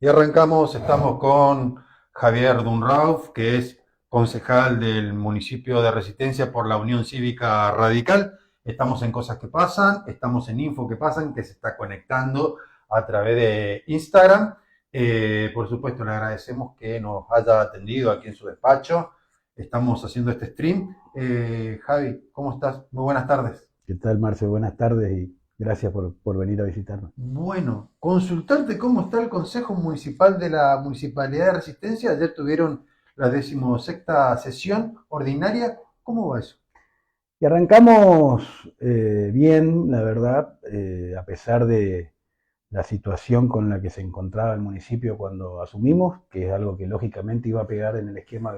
Y arrancamos, estamos con Javier Dunrauf, que es concejal del municipio de Resistencia por la Unión Cívica Radical. Estamos en Cosas que Pasan, estamos en Info que Pasan, que se está conectando a través de Instagram. Por supuesto, le agradecemos que nos haya atendido aquí en su despacho. Estamos haciendo este stream. Javi, ¿cómo estás? Muy buenas tardes. ¿Qué tal, Marce? Buenas tardes y gracias por venir a visitarnos. Bueno, consultarte cómo está el Consejo Municipal de la Municipalidad de Resistencia. Ayer tuvieron la 16ª sesión ordinaria. ¿Cómo va eso? Y arrancamos bien, la verdad, a pesar de la situación con la que se encontraba el municipio cuando asumimos, que es algo que lógicamente iba a pegar en el esquema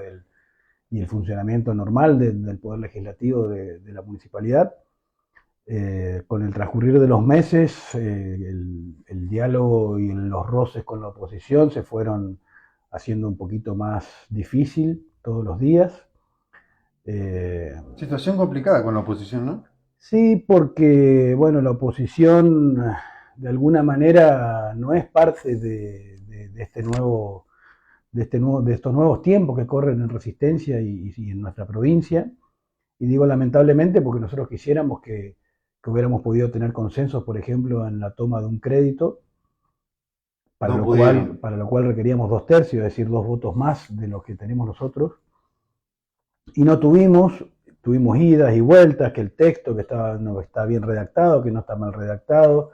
y el funcionamiento normal del Poder Legislativo de la municipalidad. Con el transcurrir de los meses, el diálogo y los roces con la oposición se fueron haciendo un poquito más difícil todos los días. Eh, Situación complicada con la oposición, ¿no? sí, porque bueno, la oposición de alguna manera no es parte de este de estos nuevos tiempos que corren en Resistencia y en nuestra provincia. Y digo lamentablemente porque nosotros quisiéramos que hubiéramos podido tener consensos, por ejemplo, en la toma de un crédito, No pudieron. para lo cual requeríamos 2/3, es decir, 2 votos más de los que tenemos nosotros. Y no tuvimos idas y vueltas, que el texto que no está bien redactado, que no está mal redactado.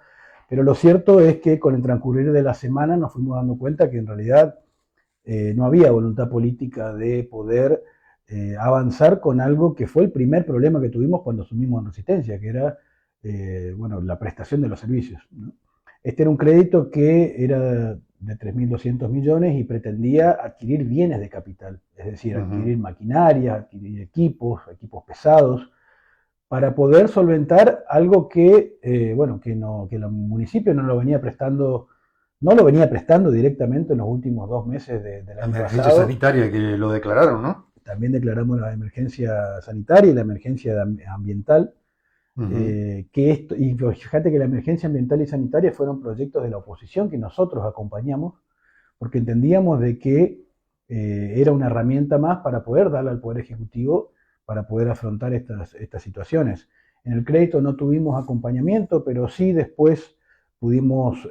Pero lo cierto es que con el transcurrir de la semana nos fuimos dando cuenta que en realidad no había voluntad política de poder avanzar con algo que fue el primer problema que tuvimos cuando asumimos en Resistencia, que era bueno, la prestación de los servicios, ¿no? Este era un crédito que era de 3.200 millones y pretendía adquirir bienes de capital, es decir, Ujú. adquirir maquinaria, adquirir equipos pesados, para poder solventar algo que, bueno, que el municipio no lo venía prestando directamente en los últimos 2 meses del La año emergencia pasado. sanitaria que lo declararon, ¿no? También declaramos la emergencia sanitaria y la emergencia ambiental. Ujú. Y fíjate que la emergencia ambiental y sanitaria fueron proyectos de la oposición que nosotros acompañamos, porque entendíamos de que era una herramienta más para poder darle al Poder Ejecutivo para poder afrontar estas situaciones. En el crédito no tuvimos acompañamiento, pero sí después pudimos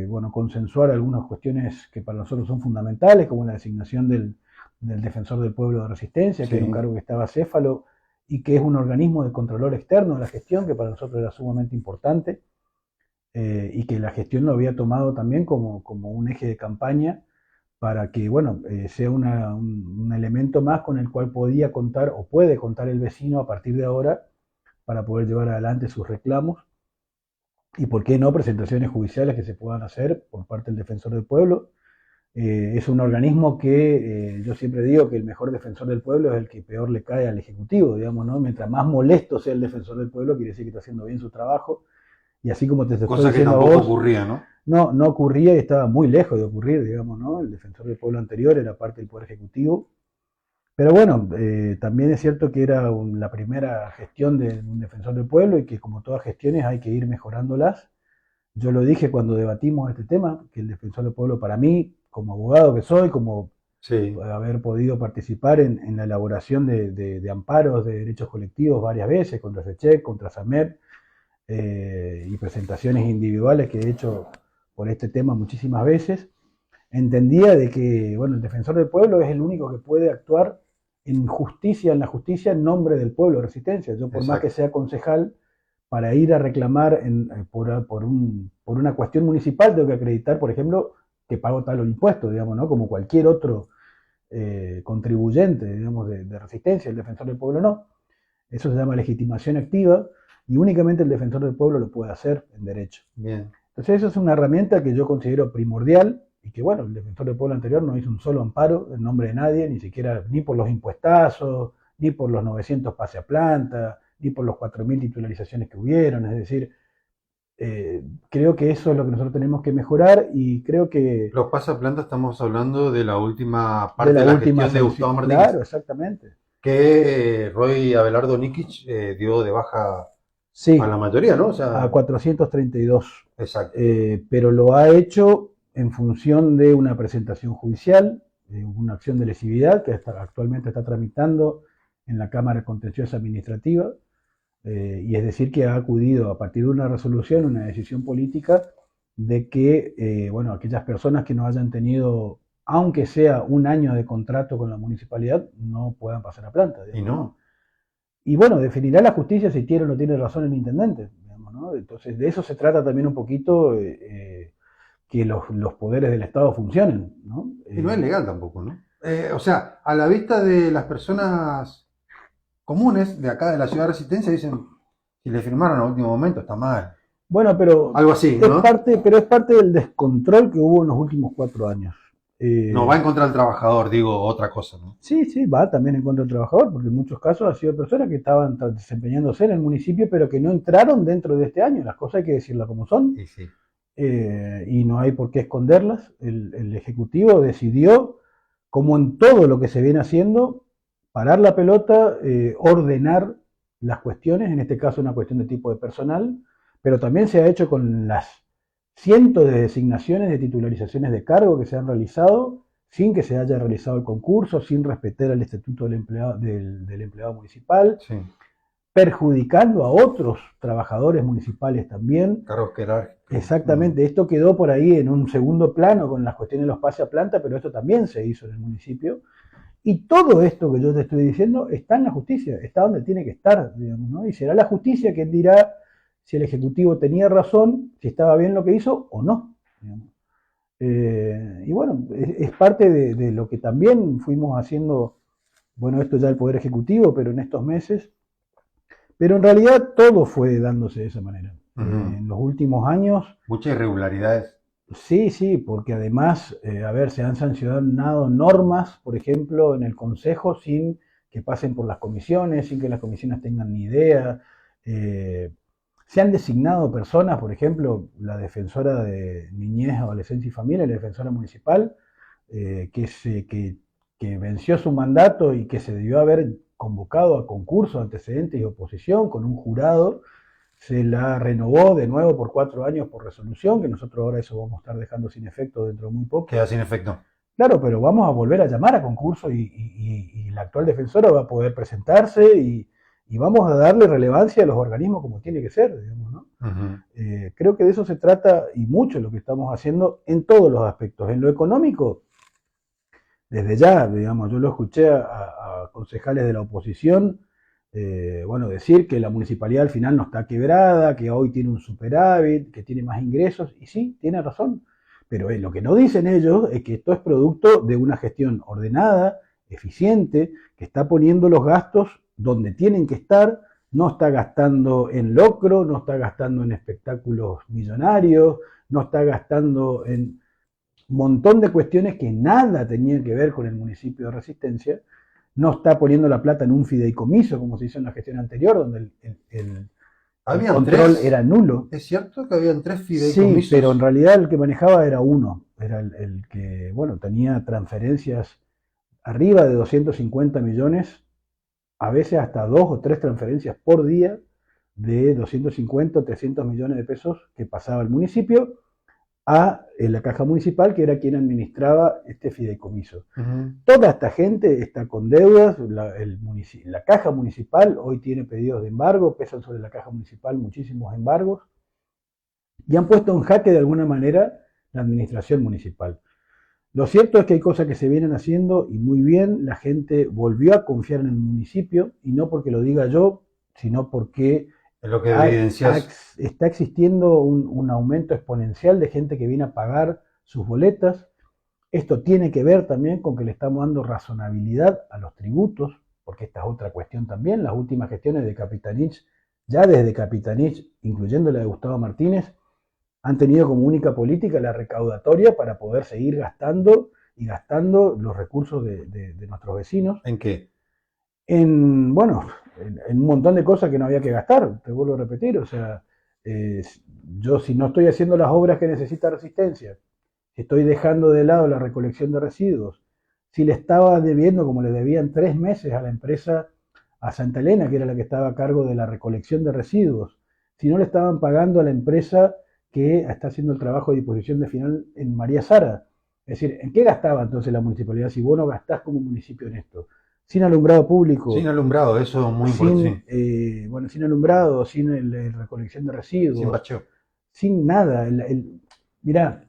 bueno, consensuar algunas cuestiones que para nosotros son fundamentales, como la designación del defensor del pueblo de Resistencia, que era un Sí. cargo que estaba acéfalo y que es un organismo de controlor externo de la gestión, que para nosotros era sumamente importante, y que la gestión lo había tomado también como un eje de campaña para que, bueno, sea un elemento más con el cual podía contar o puede contar el vecino a partir de ahora para poder llevar adelante sus reclamos y, por qué no, presentaciones judiciales que se puedan hacer por parte del defensor del pueblo. Es un organismo que yo siempre digo que el mejor defensor del pueblo es el que peor le cae al Ejecutivo, digamos, ¿no? Mientras más molesto sea el defensor del pueblo, quiere decir que está haciendo bien su trabajo. Y así como te estoy Cosa que diciendo a tampoco vos, ocurría, ¿no? no ocurría y estaba muy lejos de ocurrir, digamos, ¿no? El defensor del pueblo anterior era parte del Poder Ejecutivo. Pero bueno, también es cierto que era la primera gestión de un defensor del pueblo y que como todas gestiones hay que ir mejorándolas. Yo lo dije cuando debatimos este tema, que el defensor del pueblo para mí, como abogado que soy, como Sí. haber podido participar en la elaboración de amparos de derechos colectivos varias veces, contra SECHEC, contra SAMER, y presentaciones individuales que he hecho por este tema muchísimas veces, entendía de que, bueno, el defensor del pueblo es el único que puede actuar en la justicia en nombre del pueblo de Resistencia. Yo, por más que Exacto. sea concejal, para ir a reclamar por una cuestión municipal, tengo que acreditar, por ejemplo, que pago tal o impuesto, digamos, ¿no? Como cualquier otro contribuyente, digamos, de Resistencia, el defensor del pueblo no. Eso se llama legitimación activa y únicamente el defensor del pueblo lo puede hacer en derecho. Bien. Entonces, eso es una herramienta que yo considero primordial y que, bueno, el defensor del pueblo anterior no hizo un solo amparo en nombre de nadie, ni siquiera ni por los impuestazos, ni por los 900 pase a planta, ni por los 4.000 titularizaciones que hubieron. Es decir, creo que eso es lo que nosotros tenemos que mejorar y creo que Los pasaplanta estamos hablando de la última de parte la de la última gestión de sanción, Gustavo Martínez, claro, exactamente. que Roy Abelardo Nikich dio de baja a Sí, la mayoría, ¿no? O a sea, 432, exacto. pero lo ha hecho en función de una presentación judicial, una acción de lesividad que actualmente está tramitando en la Cámara Contenciosa Administrativa, y es decir, que ha acudido a partir de una resolución, una decisión política, de que, bueno, aquellas personas que no hayan tenido, aunque sea un año de contrato con la municipalidad, no puedan pasar a planta. Y no. Y bueno, definirá la justicia si tiene o no tiene razón el intendente, digamos, ¿no? Entonces, de eso se trata también un poquito, que los poderes del Estado funcionen, ¿no? Y no es legal tampoco, ¿no? O sea, a la vista de las personas comunes de acá de la ciudad de Resistencia dicen, si le firmaron a último momento está mal. Bueno, pero Algo así, ¿no? es parte del descontrol que hubo en los últimos 4 años. No va en contra del trabajador, digo otra cosa, ¿no? Sí, sí, va también en contra del trabajador, porque en muchos casos ha sido personas que estaban desempeñándose en el municipio, pero que no entraron dentro de este año. Las cosas hay que decirlas como son. Sí, sí. Y no hay por qué esconderlas. El Ejecutivo decidió, como en todo lo que se viene haciendo, parar la pelota, ordenar las cuestiones, en este caso una cuestión de tipo de personal, pero también se ha hecho con las cientos de designaciones de titularizaciones de cargo que se han realizado sin que se haya realizado el concurso, sin respetar el estatuto del empleado municipal, Sí. perjudicando a otros trabajadores municipales también. Cargos jerárquicos. Exactamente, esto quedó por ahí en un segundo plano con las cuestiones de los pases a planta, pero esto también se hizo en el municipio. Y todo esto que yo te estoy diciendo está en la justicia, está donde tiene que estar, digamos, ¿no? Y será la justicia quien dirá si el Ejecutivo tenía razón, si estaba bien lo que hizo o no, digamos. Y bueno, es parte de lo que también fuimos haciendo, bueno, esto ya el Poder Ejecutivo, pero en estos meses, pero en realidad todo fue dándose de esa manera. En los últimos años... Muchas irregularidades. Sí, sí, porque además, a ver, se han sancionado normas, por ejemplo, en el Consejo sin que pasen por las comisiones, sin que las comisiones tengan ni idea. Se han designado personas, por ejemplo, la defensora de niñez, adolescencia y familia, la defensora municipal, que venció su mandato y que se debió haber convocado a concurso, antecedentes y oposición con un jurado, se la renovó de nuevo por 4 años por resolución, que nosotros ahora eso vamos a estar dejando sin efecto dentro de muy poco. Queda sin efecto. Claro, pero vamos a volver a llamar a concurso y la actual defensora va a poder presentarse y vamos a darle relevancia a los organismos como tiene que ser, digamos, ¿no? Creo que de eso se trata y mucho lo que estamos haciendo en todos los aspectos. En lo económico, desde ya, digamos, yo lo escuché a concejales de la oposición, bueno, decir que la municipalidad al final no está quebrada, que hoy tiene un superávit, que tiene más ingresos, y sí, tiene razón. Pero lo que no dicen ellos es que esto es producto de una gestión ordenada, eficiente, que está poniendo los gastos donde tienen que estar, no está gastando en locro, no está gastando en espectáculos millonarios, no está gastando en un montón de cuestiones que nada tenían que ver con el municipio de Resistencia, no está poniendo la plata en un fideicomiso, como se hizo en la gestión anterior, donde el control era nulo. Es cierto que habían 3 fideicomisos. Sí, pero en realidad el que manejaba era uno, era el que, bueno, tenía transferencias arriba de 250 millones, a veces hasta 2 o 3 transferencias por día de 250 o 300 millones de pesos que pasaba el municipio a la caja municipal, que era quien administraba este fideicomiso. Toda esta gente está con deudas, la caja municipal hoy tiene pedidos de embargo, pesan sobre la caja municipal muchísimos embargos, y han puesto en jaque de alguna manera la administración municipal. Lo cierto es que hay cosas que se vienen haciendo y muy bien, la gente volvió a confiar en el municipio, y no porque lo diga yo, sino porque es lo que evidencias. Está existiendo un aumento exponencial de gente que viene a pagar sus boletas. Esto tiene que ver también con que le estamos dando razonabilidad a los tributos, porque esta es otra cuestión también. Las últimas gestiones de Capitanich, ya desde Capitanich, incluyendo la de Gustavo Martínez, han tenido como única política la recaudatoria para poder seguir gastando y gastando los recursos de nuestros vecinos. ¿En qué? En un montón de cosas que no había que gastar, te vuelvo a repetir, o sea, yo si no estoy haciendo las obras que necesita Resistencia, si estoy dejando de lado la recolección de residuos, si le estaba debiendo, como le debían 3 meses a la empresa, a Santa Elena, que era la que estaba a cargo de la recolección de residuos, si no le estaban pagando a la empresa que está haciendo el trabajo de disposición de final en María Sara. Es decir, ¿en qué gastaba entonces la municipalidad si vos no gastás como municipio en esto? Sin alumbrado público, Sin alumbrado, eso es muy importante. sin alumbrado, sin recolección de Sí, sin residuos, bacheo. sin nada. Mirá,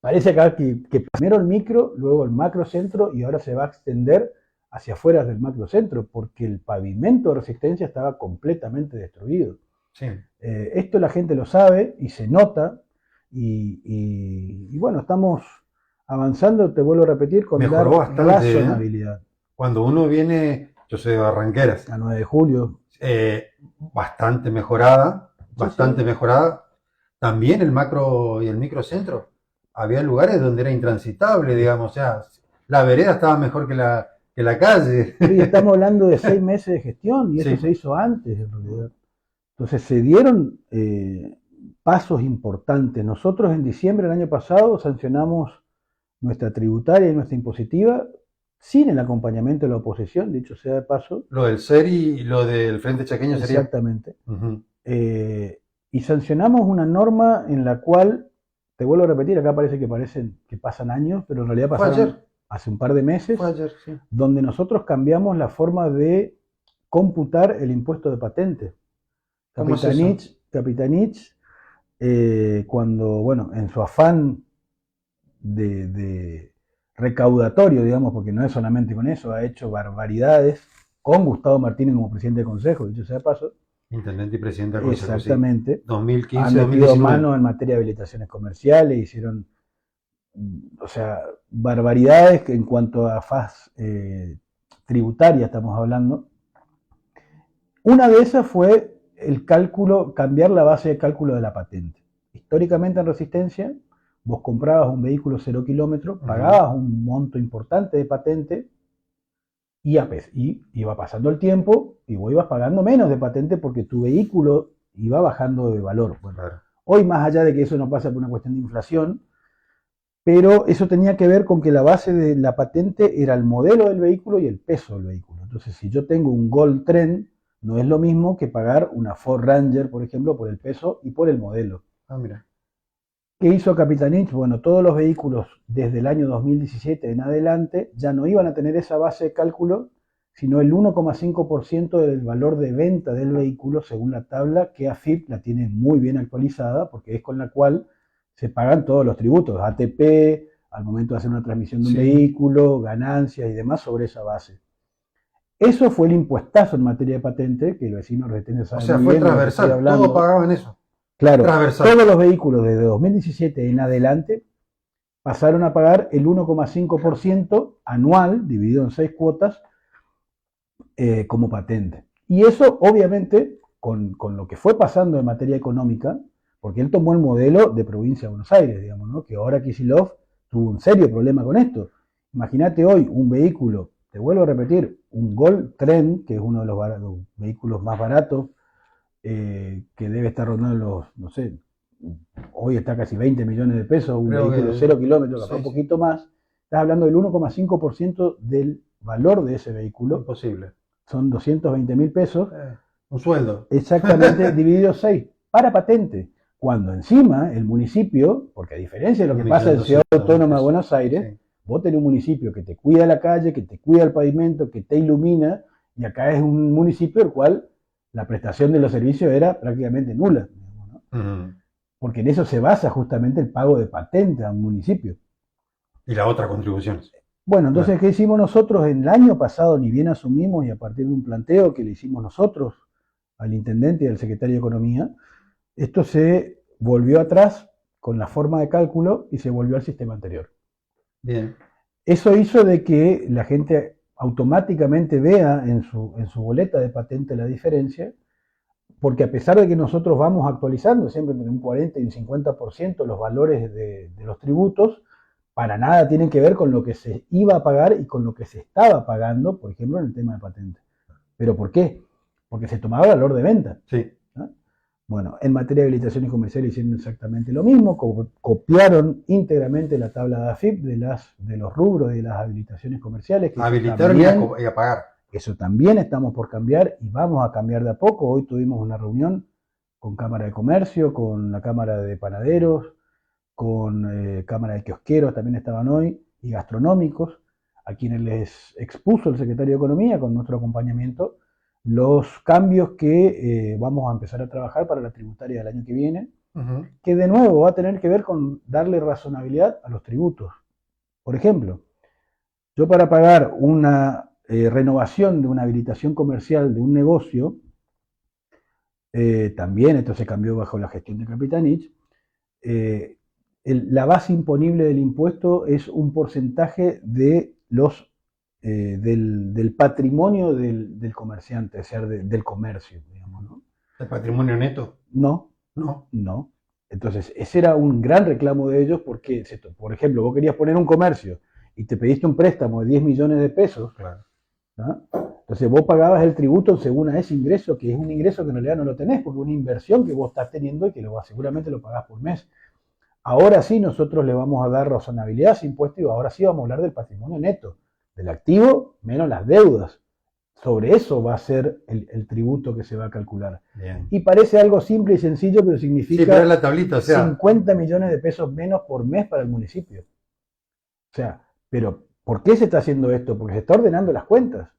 parece acá que primero el micro, luego el macrocentro y ahora se va a extender hacia afuera del macrocentro porque el pavimento de Resistencia estaba completamente destruido. Sí. Esto la gente lo sabe y se nota y bueno, estamos avanzando, te vuelvo a repetir, con Mejoró dar bastante, ¿eh? razonabilidad. Cuando uno viene, yo soy de Barranqueras, A 9 de julio. bastante mejorada, bastante Sí. mejorada. También el macro y el microcentro. Había lugares donde era intransitable, digamos, o sea, la vereda estaba mejor que la calle. Sí, estamos hablando de 6 meses de gestión y eso Sí. se hizo antes en realidad. Entonces se dieron pasos importantes. Nosotros en diciembre del año pasado sancionamos nuestra tributaria y nuestra impositiva sin el acompañamiento de la oposición, dicho sea de paso. Lo del SERI y lo del Frente Chaqueño sería. Exactamente. Uh-huh. Y sancionamos una norma en la cual, te vuelvo a repetir, acá parece que pasan años, pero en realidad pasaron hace un par de meses, Fue ayer, sí. donde nosotros cambiamos la forma de computar el impuesto de patente. Capitanich, cuando, bueno, en su afán de recaudatorio, digamos, porque no es solamente con eso, ha hecho barbaridades con Gustavo Martínez como presidente del Consejo, dicho sea de paso. Intendente y presidente del Consejo. Exactamente. Sí. 2015, han metido 2019. mano en materia de habilitaciones comerciales, hicieron, o sea, barbaridades que en cuanto a faz tributaria estamos hablando. Una de esas fue el cálculo, cambiar la base de cálculo de la patente. Históricamente en Resistencia, vos comprabas un vehículo 0 kilómetros, pagabas un monto importante de patente y iba pasando el tiempo y vos ibas pagando menos de patente porque tu vehículo iba bajando de valor. Bueno, claro. Hoy, más allá de que eso no pasa por una cuestión de inflación, pero eso tenía que ver con que la base de la patente era el modelo del vehículo y el peso del vehículo. Entonces, si yo tengo un Gold Trend, no es lo mismo que pagar una Ford Ranger, por ejemplo, por el peso y por el modelo. Ah, mira. ¿Qué hizo Capitanich? Bueno, todos los vehículos desde el año 2017 en adelante ya no iban a tener esa base de cálculo, sino el 1,5% del valor de venta del vehículo, según la tabla que AFIP la tiene muy bien actualizada, porque es con la cual se pagan todos los tributos, ATP, al momento de hacer una transmisión de un vehículo, ganancias y demás sobre esa base. Eso fue el impuestazo en materia de patente, que el vecino retenía sabe. O sea, fue transversal, todos pagaban eso. Claro, todos los vehículos desde 2017 en adelante pasaron a pagar el 1,5% anual, dividido en 6 cuotas, como patente. Y eso, obviamente, con lo que fue pasando en materia económica, porque él tomó el modelo de provincia de Buenos Aires, digamos, ¿no? Que ahora Kicillof tuvo un serio problema con esto. Imagínate hoy un vehículo, te vuelvo a repetir, un Gold Trend, que es uno de los vehículos más baratos, que debe estar rondando los, no sé, hoy está casi 20 millones de pesos, un vehículo 0 kilómetros, capaz un poquito más, estás hablando del 1,5% del valor de ese vehículo. Imposible. Son 220.000 pesos. Un sueldo. Exactamente, dividido 6, para patente. Cuando encima el municipio, porque a diferencia de lo que pasa en Ciudad Autónoma de Buenos Aires, vos tenés un municipio que te cuida la calle, que te cuida el pavimento, que te ilumina, y acá es un municipio el cual la prestación de los servicios era prácticamente nula, ¿no? Porque en eso se basa justamente el pago de patente a un municipio. Y la otra contribución. Bueno, entonces, ¿qué hicimos nosotros? En el año pasado, ni bien asumimos, y a partir de un planteo que le hicimos nosotros al intendente y al secretario de Economía, esto se volvió atrás con la forma de cálculo y se volvió al sistema anterior. Bien. Eso hizo de que la gente automáticamente vea en su boleta de patente la diferencia, porque a pesar de que nosotros vamos actualizando siempre entre un 40 y un 50% los valores de los tributos, para nada tienen que ver con lo que se iba a pagar y con lo que se estaba pagando, por ejemplo, en el tema de patente. ¿Pero por qué? Porque se tomaba el valor de venta. Sí. ¿No? Bueno, en materia de habilitaciones comerciales hicieron exactamente lo mismo, copiaron íntegramente la tabla de AFIP de los rubros de las habilitaciones comerciales. Que habilitaron y a pagar. Eso también estamos por cambiar y vamos a cambiar de a poco. Hoy tuvimos una reunión con Cámara de Comercio, con la Cámara de Panaderos, con Cámara de Kiosqueros, también estaban hoy, y gastronómicos, a quienes les expuso el secretario de Economía, con nuestro acompañamiento, los cambios que vamos a empezar a trabajar para la tributaria del año que viene, que de nuevo va a tener que ver con darle razonabilidad a los tributos. Por ejemplo, yo para pagar una renovación de una habilitación comercial de un negocio, también esto se cambió bajo la gestión de Capitanich, la base imponible del impuesto es un porcentaje de del patrimonio del comerciante, es decir, del comercio, digamos, ¿no? ¿El patrimonio neto? No, No. no. Entonces, ese era un gran reclamo de ellos porque, por ejemplo, vos querías poner un comercio y te pediste un préstamo de 10 millones de pesos, Claro. ¿no? Entonces vos pagabas el tributo según a ese ingreso, que es un ingreso que en realidad no lo tenés, porque es una inversión que vos estás teniendo y que seguramente lo pagás por mes. Ahora sí nosotros le vamos a dar razonabilidad a ese impuesto y ahora sí vamos a hablar del patrimonio neto, del activo menos las deudas. Sobre eso va a ser el tributo que se va a calcular. Bien. Y parece algo simple y sencillo, pero significa Sí, pero es la tablita, o sea, 50 millones de pesos menos por mes para el municipio. O sea, pero ¿por qué se está haciendo esto? Porque se está ordenando las cuentas.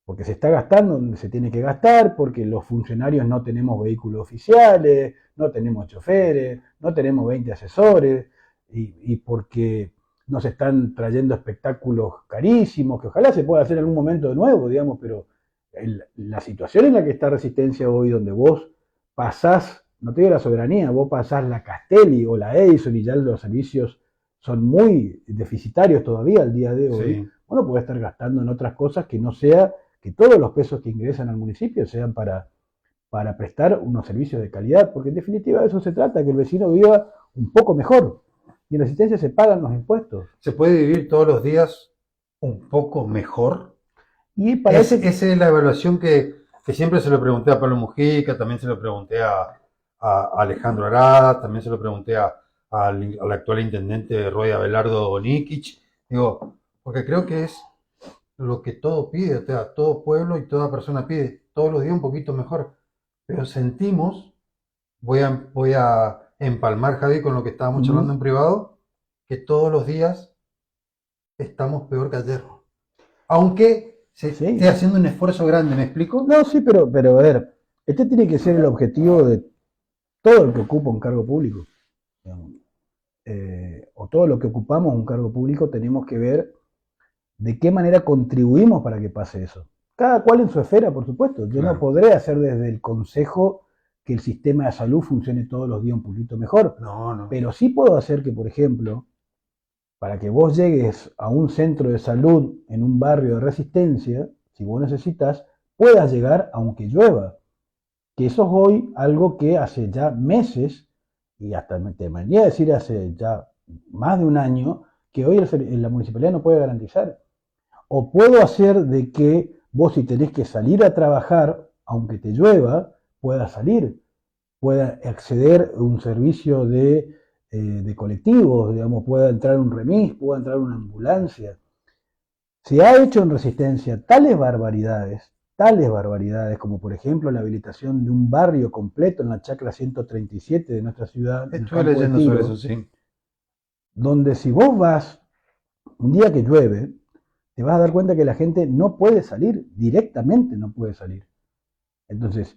Porque se está gastando donde se tiene que gastar, porque los funcionarios no tenemos vehículos oficiales, no tenemos choferes, no tenemos 20 asesores, y porque nos están trayendo espectáculos carísimos, que ojalá se pueda hacer en algún momento de nuevo, digamos, pero la situación en la que está Resistencia hoy, donde vos pasás, no te digo la soberanía, vos pasás la Castelli o la Edison y ya los servicios son muy deficitarios todavía al día de hoy, sí. bueno, puede estar gastando en otras cosas que no sea que todos los pesos que ingresan al municipio sean para prestar unos servicios de calidad, porque en definitiva de eso se trata, que el vecino viva un poco mejor. Y en Resistencia se pagan los impuestos. ¿Se puede vivir todos los días un poco mejor? Y parece Esa es la evaluación que siempre se lo pregunté a Pablo Mujica, también se lo pregunté a Alejandro Arada, también se lo pregunté al actual intendente Roy Abelardo Nikic. Digo, porque creo que es lo que todo pide, o sea, todo pueblo y toda persona pide, todos los días un poquito mejor. Pero sentimos, voy a empalmar, Javi, con lo que estábamos charlando en privado, que todos los días estamos peor que ayer. Aunque se esté haciendo un esfuerzo grande, ¿me explico? No, sí, pero a ver, este tiene que ser el objetivo de todo el que ocupa un cargo público. O todo lo que ocupamos un cargo público, tenemos que ver de qué manera contribuimos para que pase eso. Cada cual en su esfera, por supuesto. Yo no podré hacer desde el consejo que el sistema de salud funcione todos los días un poquito mejor. No. Pero sí puedo hacer que, por ejemplo, para que vos llegues a un centro de salud en un barrio de Resistencia, si vos necesitas, puedas llegar aunque llueva. Que eso es hoy algo que hace ya meses, y hasta me atrevería a decir hace ya más de un año, que hoy la municipalidad no puede garantizar. O puedo hacer de que vos, si tenés que salir a trabajar, aunque te llueva, puedas salir, pueda acceder a un servicio de colectivos, digamos, pueda entrar un remis, pueda entrar una ambulancia. Se ha hecho en Resistencia tales barbaridades, como por ejemplo la habilitación de un barrio completo en la chacra 137 de nuestra ciudad. Estuve leyendo sobre eso, sí. Donde si vos vas un día que llueve, te vas a dar cuenta que la gente no puede salir, directamente no puede salir. Entonces,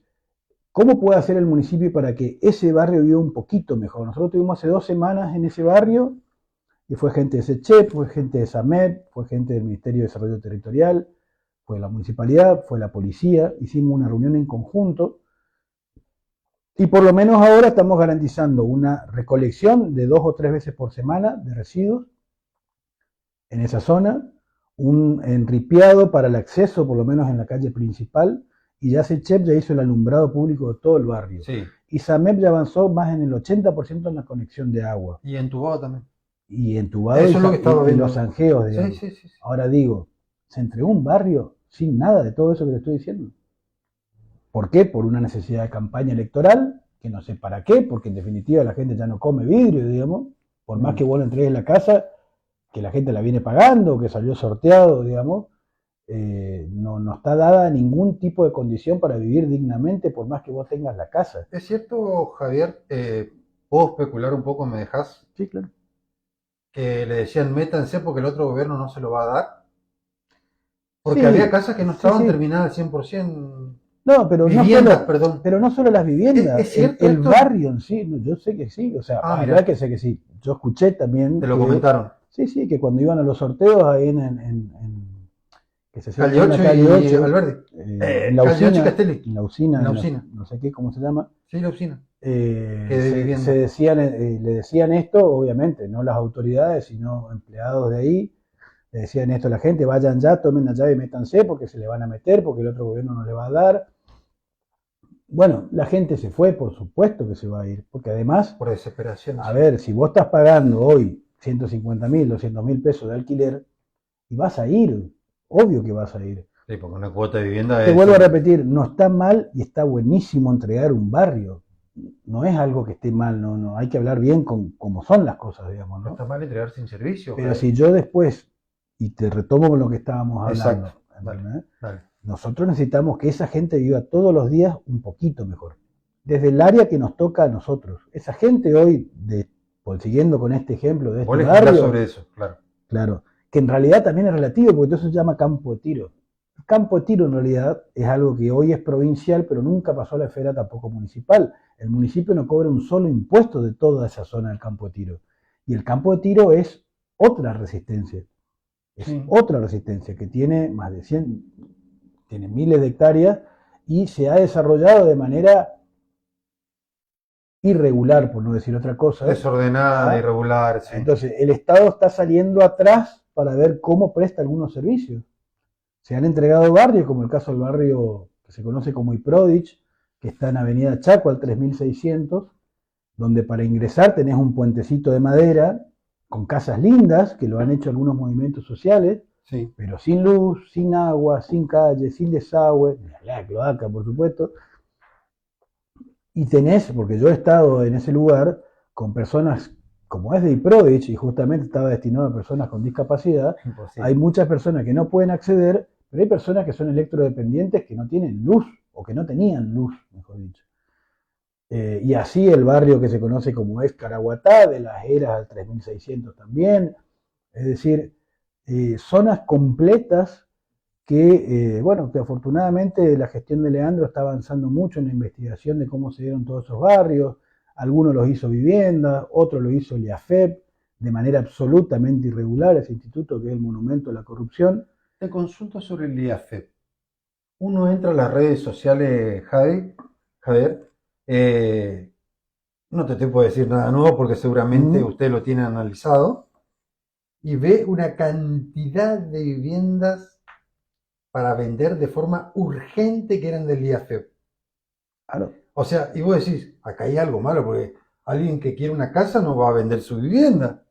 ¿cómo puede hacer el municipio para que ese barrio viva un poquito mejor? Nosotros tuvimos hace 2 semanas en ese barrio, y fue gente de SECHEP, fue gente de SAMEP, fue gente del Ministerio de Desarrollo Territorial, fue la municipalidad, fue la policía, hicimos una reunión en conjunto, y por lo menos ahora estamos garantizando una recolección de 2 o 3 veces por semana de residuos en esa zona, un enripiado para el acceso, por lo menos en la calle principal, y ya SECHEP ya hizo el alumbrado público de todo el barrio. Sí. Y SAMEP ya avanzó más en el 80% en la conexión de agua. Y entubado también. Y entubado Eso es lo que estaba y viendo. los zanjeos, digamos. Sí. Ahora digo, se entregó un barrio sin nada de todo eso que te estoy diciendo. ¿Por qué? Por una necesidad de campaña electoral, que no sé para qué, porque en definitiva la gente ya no come vidrio, digamos, por más que vos lo entregues en la casa, que la gente la viene pagando, que salió sorteado, digamos, no está dada ningún tipo de condición para vivir dignamente por más que vos tengas la casa. ¿Es cierto, Javier? ¿Puedo especular un poco, me dejas? Sí, claro. Que le decían métanse porque el otro gobierno no se lo va a dar. Porque Sí, había casas que no sí, estaban sí. terminadas al 100%. No, pero Viviendas, no perdón. solo, pero no solo las viviendas, ¿Es cierto el esto? barrio en sí, no, yo sé que sí, o sea, Ah, la verdad mira, que sé que sí. Yo escuché también te lo que, comentaron. sí, sí, que cuando iban a los sorteos ahí que se hacían Calle ahí en la 8 calle y 8, Alberdi. en la Calle 8 y usina, Castelli. en la usina, En la usina. no sé qué, cómo se llama, Sí, la usina. Que de se vivienda. decían, le decían esto, obviamente, no las autoridades, sino empleados de ahí, le decían esto a la gente, vayan ya, tomen la llave y métanse porque se le van a meter, porque el otro gobierno no le va a dar. Bueno, la gente se fue, por supuesto que se va a ir, porque además, Por desesperación, a sí. ver, si vos estás pagando hoy 150.000, 200.000 pesos de alquiler, y vas a ir, obvio que vas a ir. Sí, porque una cuota de vivienda Te es. vuelvo a repetir, no está mal y está buenísimo entregar un barrio. No es algo que esté mal, no, hay que hablar bien con cómo son las cosas, digamos, No ¿no? está mal entregar sin servicio, Pero Javier. si yo después, y te retomo con lo que estábamos Exacto. hablando, Dale, ¿entendés? dale. Nosotros necesitamos que esa gente viva todos los días un poquito mejor. Desde el área que nos toca a nosotros. Esa gente hoy, siguiendo con este ejemplo de Vos este legislás barrio, sobre eso, claro. claro, que en realidad también es relativo, porque eso se llama campo de tiro. El campo de tiro en realidad es algo que hoy es provincial, pero nunca pasó a la esfera tampoco municipal. El municipio no cobra un solo impuesto de toda esa zona del campo de tiro. Y el campo de tiro es otra resistencia. Es Sí. otra resistencia que tiene más de 100, tiene miles de hectáreas y se ha desarrollado de manera irregular, por no decir otra cosa. Desordenada, ¿Ah? irregular, sí. Entonces, el Estado está saliendo atrás para ver cómo presta algunos servicios. Se han entregado barrios, como el caso del barrio que se conoce como Iprodich, que está en Avenida Chaco al 3600, donde para ingresar tenés un puentecito de madera con casas lindas, que lo han hecho algunos movimientos sociales, Sí. pero sin luz, sin agua, sin calle, sin desagüe, la cloaca, por supuesto. Y tenés, porque yo he estado en ese lugar con personas, como es de Iprodich, y justamente estaba destinado a personas con discapacidad, Imposible. hay muchas personas que no pueden acceder, pero hay personas que son electrodependientes que no tienen luz, o que no tenían luz, mejor dicho. Y así el barrio que se conoce como es Caraguatá, de las Heras al 3600 también, es decir, zonas completas que afortunadamente la gestión de Leandro está avanzando mucho en la investigación de cómo se dieron todos esos barrios. Algunos los hizo Vivienda, otros lo hizo el IAFEP, de manera absolutamente irregular, ese instituto que es el monumento a la corrupción. Te consulto sobre el IAFEP. Uno entra a las redes sociales, Javier, no te puedo decir nada nuevo porque seguramente usted lo tiene analizado, y ve una cantidad de viviendas para vender de forma urgente que eran del IAFEP. Claro. O sea, y vos decís, acá hay algo malo, porque alguien que quiere una casa no va a vender su vivienda,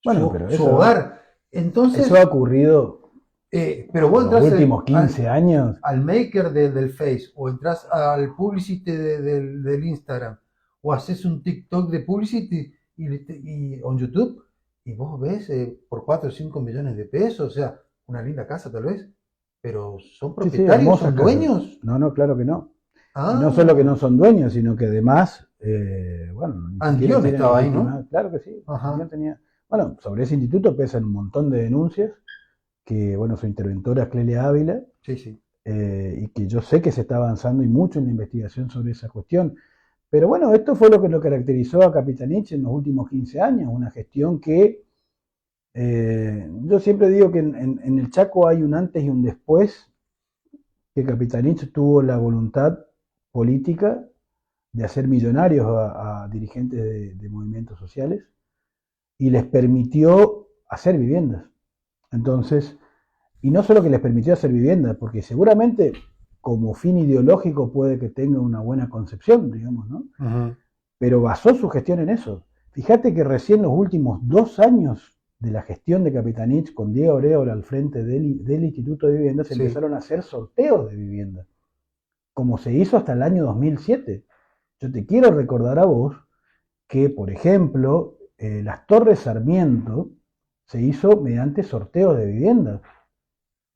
Bueno, pero su hogar. Entonces, eso ha ocurrido pero vos en los entras últimos 15 años. al maker del Face, o entras al publicity del Instagram, o haces un TikTok de publicity y on YouTube, y vos ves por 4 o 5 millones de pesos, o sea, una linda casa tal vez, pero ¿son Sí, sí, propietarios, hermosas son casas. dueños? No, claro que no. Ah, Y no solo que no son dueños, sino que además, ni siquiera Andión tienen estaba ahí, legitimidad. ¿no? Claro que sí. Ajá. Andión tenía. Bueno, sobre ese instituto pesan un montón de denuncias que, bueno, su interventora es Clelia Ávila, Sí, sí. y que yo sé que se está avanzando y mucho en la investigación sobre esa cuestión. Pero bueno, esto fue lo que lo caracterizó a Capitanich en los últimos 15 años, una gestión que yo siempre digo que en el Chaco hay un antes y un después, que Capitanich tuvo la voluntad política de hacer millonarios a dirigentes de movimientos sociales y les permitió hacer viviendas. Entonces, y no solo que les permitió hacer viviendas, porque seguramente como fin ideológico puede que tenga una buena concepción, digamos, ¿no? Pero basó su gestión en eso. Fíjate que recién los últimos 2 años de la gestión de Capitanich con Diego Aureola al frente del Instituto de Vivienda se empezaron a hacer sorteos de vivienda, como se hizo hasta el año 2007. Yo te quiero recordar a vos que, por ejemplo, las Torres Sarmiento se hizo mediante sorteos de viviendas.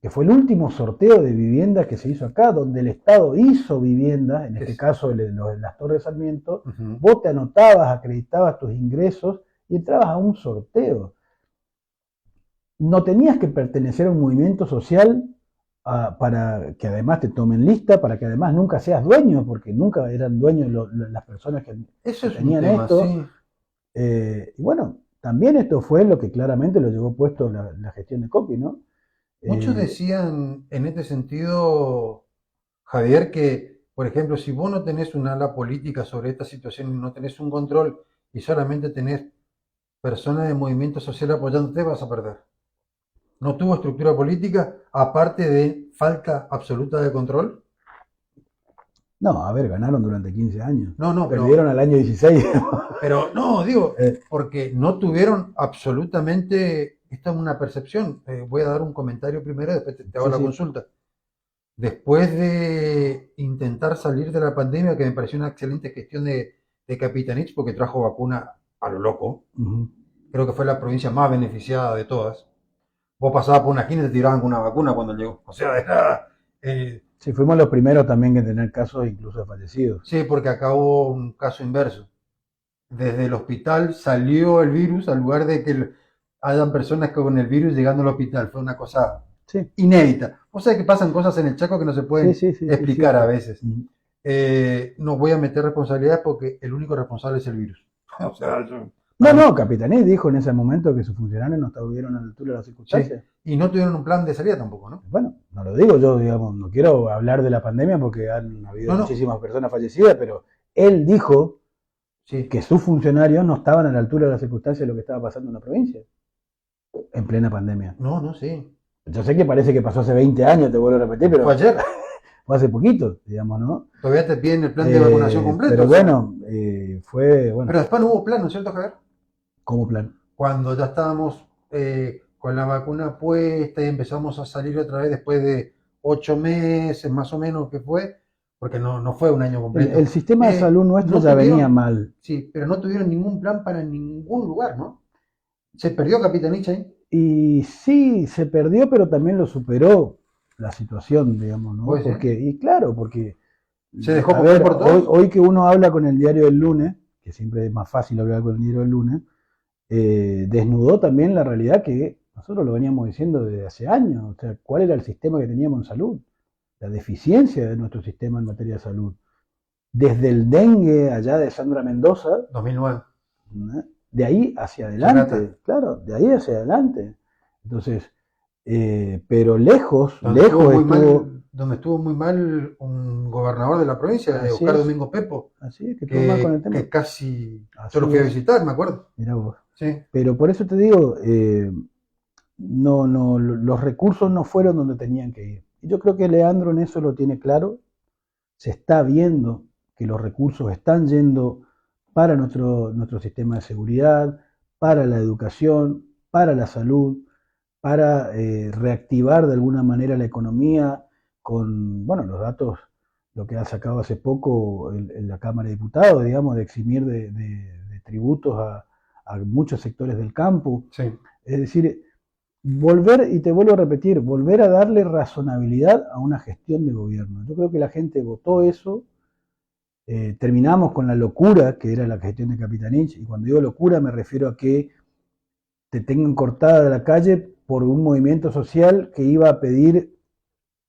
que fue el último sorteo de viviendas que se hizo acá, donde el Estado hizo viviendas, en este caso las Torres Sarmiento, vos te anotabas, acreditabas tus ingresos y entrabas a un sorteo. No tenías que pertenecer a un movimiento social para que además te tomen lista, para que además nunca seas dueño, porque nunca eran dueños las personas que tenían esto. Sí. Y bueno, también esto fue lo que claramente lo llevó puesto la gestión de Coqui, ¿no? Muchos decían en este sentido, Javier, que, por ejemplo, si vos no tenés un ala política sobre esta situación y no tenés un control y solamente tenés personas de movimiento social apoyándote, vas a perder. No tuvo estructura política, aparte de falta absoluta de control. No, a ver, ganaron durante 15 años. No, perdieron al año 16. Pero no, digo, porque no tuvieron absolutamente, esta es una percepción. Voy a dar un comentario primero, después te hago la consulta. Después de intentar salir de la pandemia, que me pareció una excelente gestión de Capitanich, porque trajo vacuna a lo loco, creo que fue la provincia más beneficiada de todas. Vos pasabas por una esquina y te tiraban con una vacuna cuando llegó. O sea, era... sí, fuimos los primeros también en tener casos incluso de fallecidos. Sí, porque acá hubo un caso inverso. Desde el hospital salió el virus, al lugar de que hayan personas con el virus llegando al hospital. Fue una cosa inédita. O sea que pasan cosas en el Chaco que no se pueden explicar a veces. No voy a meter responsabilidades porque el único responsable es el virus. O sea, no, Capitanich dijo en ese momento que sus funcionarios no estuvieron a la altura de las circunstancias. Sí. Y no tuvieron un plan de salida tampoco, ¿no? Bueno, no lo digo yo, digamos, no quiero hablar de la pandemia porque han habido muchísimas personas fallecidas, pero él dijo que sus funcionarios no estaban a la altura de las circunstancias de lo que estaba pasando en la provincia, en plena pandemia. No, sí. Yo sé que parece que pasó hace 20 años, te vuelvo a repetir, pero... Fue ayer. Fue hace poquito, digamos, ¿no? Todavía te piden el plan de vacunación completo. Pero bueno, fue... Pero después no hubo plan, ¿no es cierto, Javier? ¿Cómo plan? Cuando ya estábamos con la vacuna puesta y empezamos a salir otra vez después de 8 meses más o menos que fue, porque no fue un año completo. El sistema de salud nuestro ya venía mal. Sí, pero no tuvieron ningún plan para ningún lugar, ¿no? ¿Se perdió Capitanich ahí? Y sí, se perdió, pero también lo superó la situación, digamos, ¿no? Pues, porque, y claro, porque... Se dejó comer por todo. Hoy que uno habla con el diario del lunes, que siempre es más fácil hablar con el diario del lunes, desnudó también la realidad que nosotros lo veníamos diciendo desde hace años. O sea, cuál era el sistema que teníamos en salud, la deficiencia de nuestro sistema en materia de salud. Desde el dengue allá de Sandra Mendoza, 2009. de ahí hacia adelante, claro, de ahí hacia adelante. Entonces, pero lejos estuvo... Donde estuvo muy mal un gobernador de la provincia, Oscar Domingo Pepo. Así es, que estuvo mal con el tema. Que casi yo lo fui a visitar, me acuerdo. Mirá vos. Sí. Pero por eso te digo, los recursos no fueron donde tenían que ir. Y yo creo que Leandro en eso lo tiene claro. Se está viendo que los recursos están yendo para nuestro sistema de seguridad, para la educación, para la salud, para reactivar de alguna manera la economía con, bueno, los datos, lo que ha sacado hace poco en la Cámara de Diputados, digamos, de eximir de tributos a muchos sectores del campo. Sí. Es decir, volver, y te vuelvo a repetir, volver a darle razonabilidad a una gestión de gobierno. Yo creo que la gente votó eso, terminamos con la locura que era la gestión de Capitanich, y cuando digo locura me refiero a que te tengan cortada de la calle por un movimiento social que iba a pedir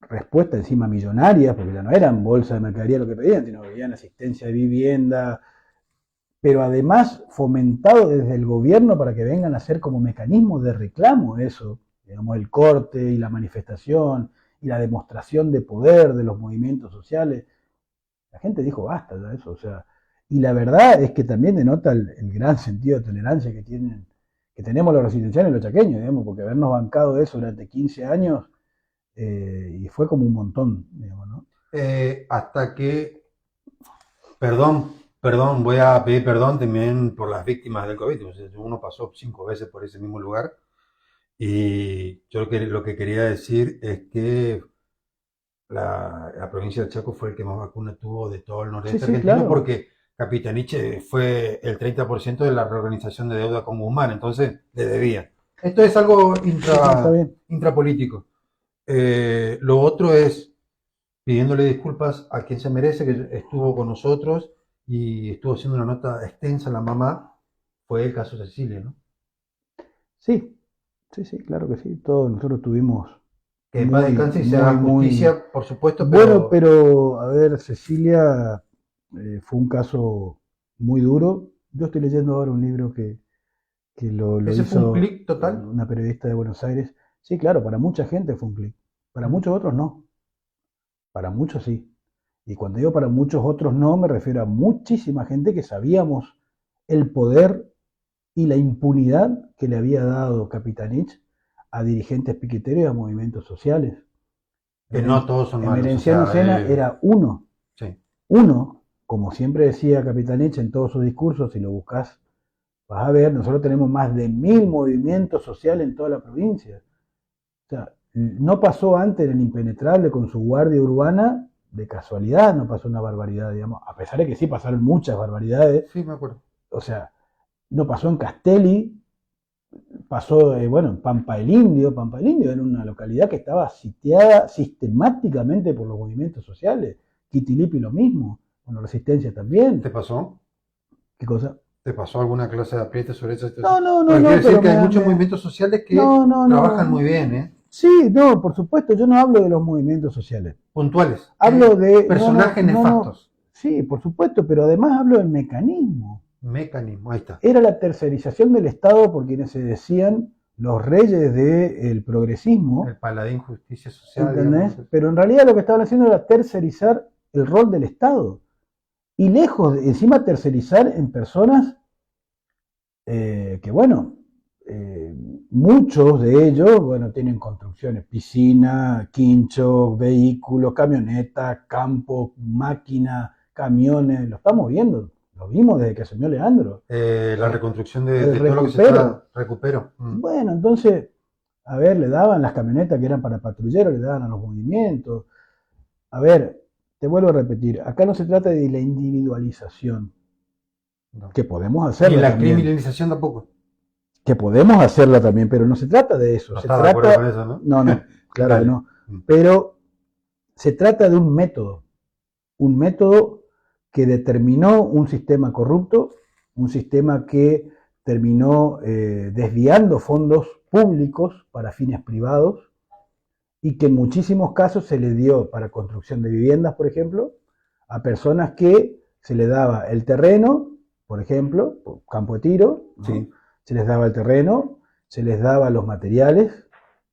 respuesta encima millonaria, porque ya no eran bolsas de mercadería lo que pedían, sino que pedían asistencia de vivienda, pero además fomentado desde el gobierno para que vengan a ser como mecanismos de reclamo eso, digamos, el corte y la manifestación y la demostración de poder de los movimientos sociales. La gente dijo basta de eso, o sea, y la verdad es que también denota el gran sentido de tolerancia que tenemos los residenciales y los chaqueños, digamos, porque habernos bancado eso durante 15 años y fue como un montón, digamos, ¿no? Hasta que, perdón, voy a pedir perdón también por las víctimas del COVID. O sea, uno pasó 5 veces por ese mismo lugar y yo lo que quería decir es que la provincia de Chaco fue el que más vacuna tuvo de todo el noreste argentino, claro. Porque Capitanich fue el 30% de la reorganización de deuda con Guzmán, entonces le debía. Esto es algo intrapolítico. Lo otro es pidiéndole disculpas a quien se merece, que estuvo con nosotros y estuvo haciendo una nota extensa la mamá, fue el caso Cecilia, ¿no? Sí, sí, sí, claro que sí. Todos nosotros tuvimos Que en paz descanse y se haga muy... justicia, por supuesto, Bueno, pero pero, a ver, Cecilia fue un caso muy duro. Yo estoy leyendo ahora un libro que lo ese fue un hizo clic total. una periodista de Buenos Aires. Sí, claro, para mucha gente fue un clic. Para Mm. muchos otros no. Para muchos sí. Y cuando digo para muchos otros no, me refiero a muchísima gente que sabíamos el poder y la impunidad que le había dado Capitanich a dirigentes piqueteros y a movimientos sociales. Que no todos son malos, o Emerenciano sea, Sena era sí. uno, como siempre decía Capitanich en todos sus discursos, si lo buscas, vas a ver, nosotros tenemos más de 1000 movimientos sociales en toda la provincia. O sea, no pasó antes en el Impenetrable con su guardia urbana, de casualidad no pasó una barbaridad, digamos, a pesar de que sí pasaron muchas barbaridades. Sí, me acuerdo. O sea, no pasó en Castelli, pasó, bueno, en Pampa del Indio. Pampa del Indio era una localidad que estaba sitiada sistemáticamente por los movimientos sociales. Quitilipi lo mismo, bueno, Resistencia ¿Te también. pasó? ¿Qué cosa? ¿Te pasó alguna clase de apriete sobre esa situación? No, no, no, Porque no, quiero decir pero que hay muchos movimientos sociales que no, no, trabajan muy no. bien, ¿eh? Sí, no, por supuesto, yo no hablo de los movimientos sociales. Puntuales. Hablo de, no, no, Personajes no, no, nefastos. sí, por supuesto, pero además hablo del mecanismo. Mecanismo, ahí está. Era la tercerización del Estado por quienes se decían los reyes del progresismo, El paladín justicia social, digamos. ¿entendés? Pero en realidad lo que estaban haciendo era tercerizar el rol del Estado. Y lejos de, encima tercerizar en personas que, bueno, eh, muchos de ellos, bueno, tienen construcciones, piscina, quincho, vehículos, camioneta, campo, máquina, camiones, lo estamos viendo, lo vimos desde que asumió Leandro. La reconstrucción El de todo lo que se recupero. está. Recupero. Mm. Bueno, entonces, a ver, le daban las camionetas que eran para patrulleros, le daban a los movimientos. A ver, te vuelvo a repetir, acá no se trata de la individualización, No. que podemos Ni hacerla la también, criminalización tampoco. que podemos hacerla también, pero no se trata de eso, No se estás de acuerdo con trata, eso, ¿no? no, no, claro que Dale. no, pero se trata de un método que determinó un sistema corrupto, un sistema que terminó desviando fondos públicos para fines privados y que en muchísimos casos se le dio para construcción de viviendas, por ejemplo, a personas que se le daba el terreno, por ejemplo, campo de tiro, ¿no? Sí. Se les daba el terreno, se les daba los materiales,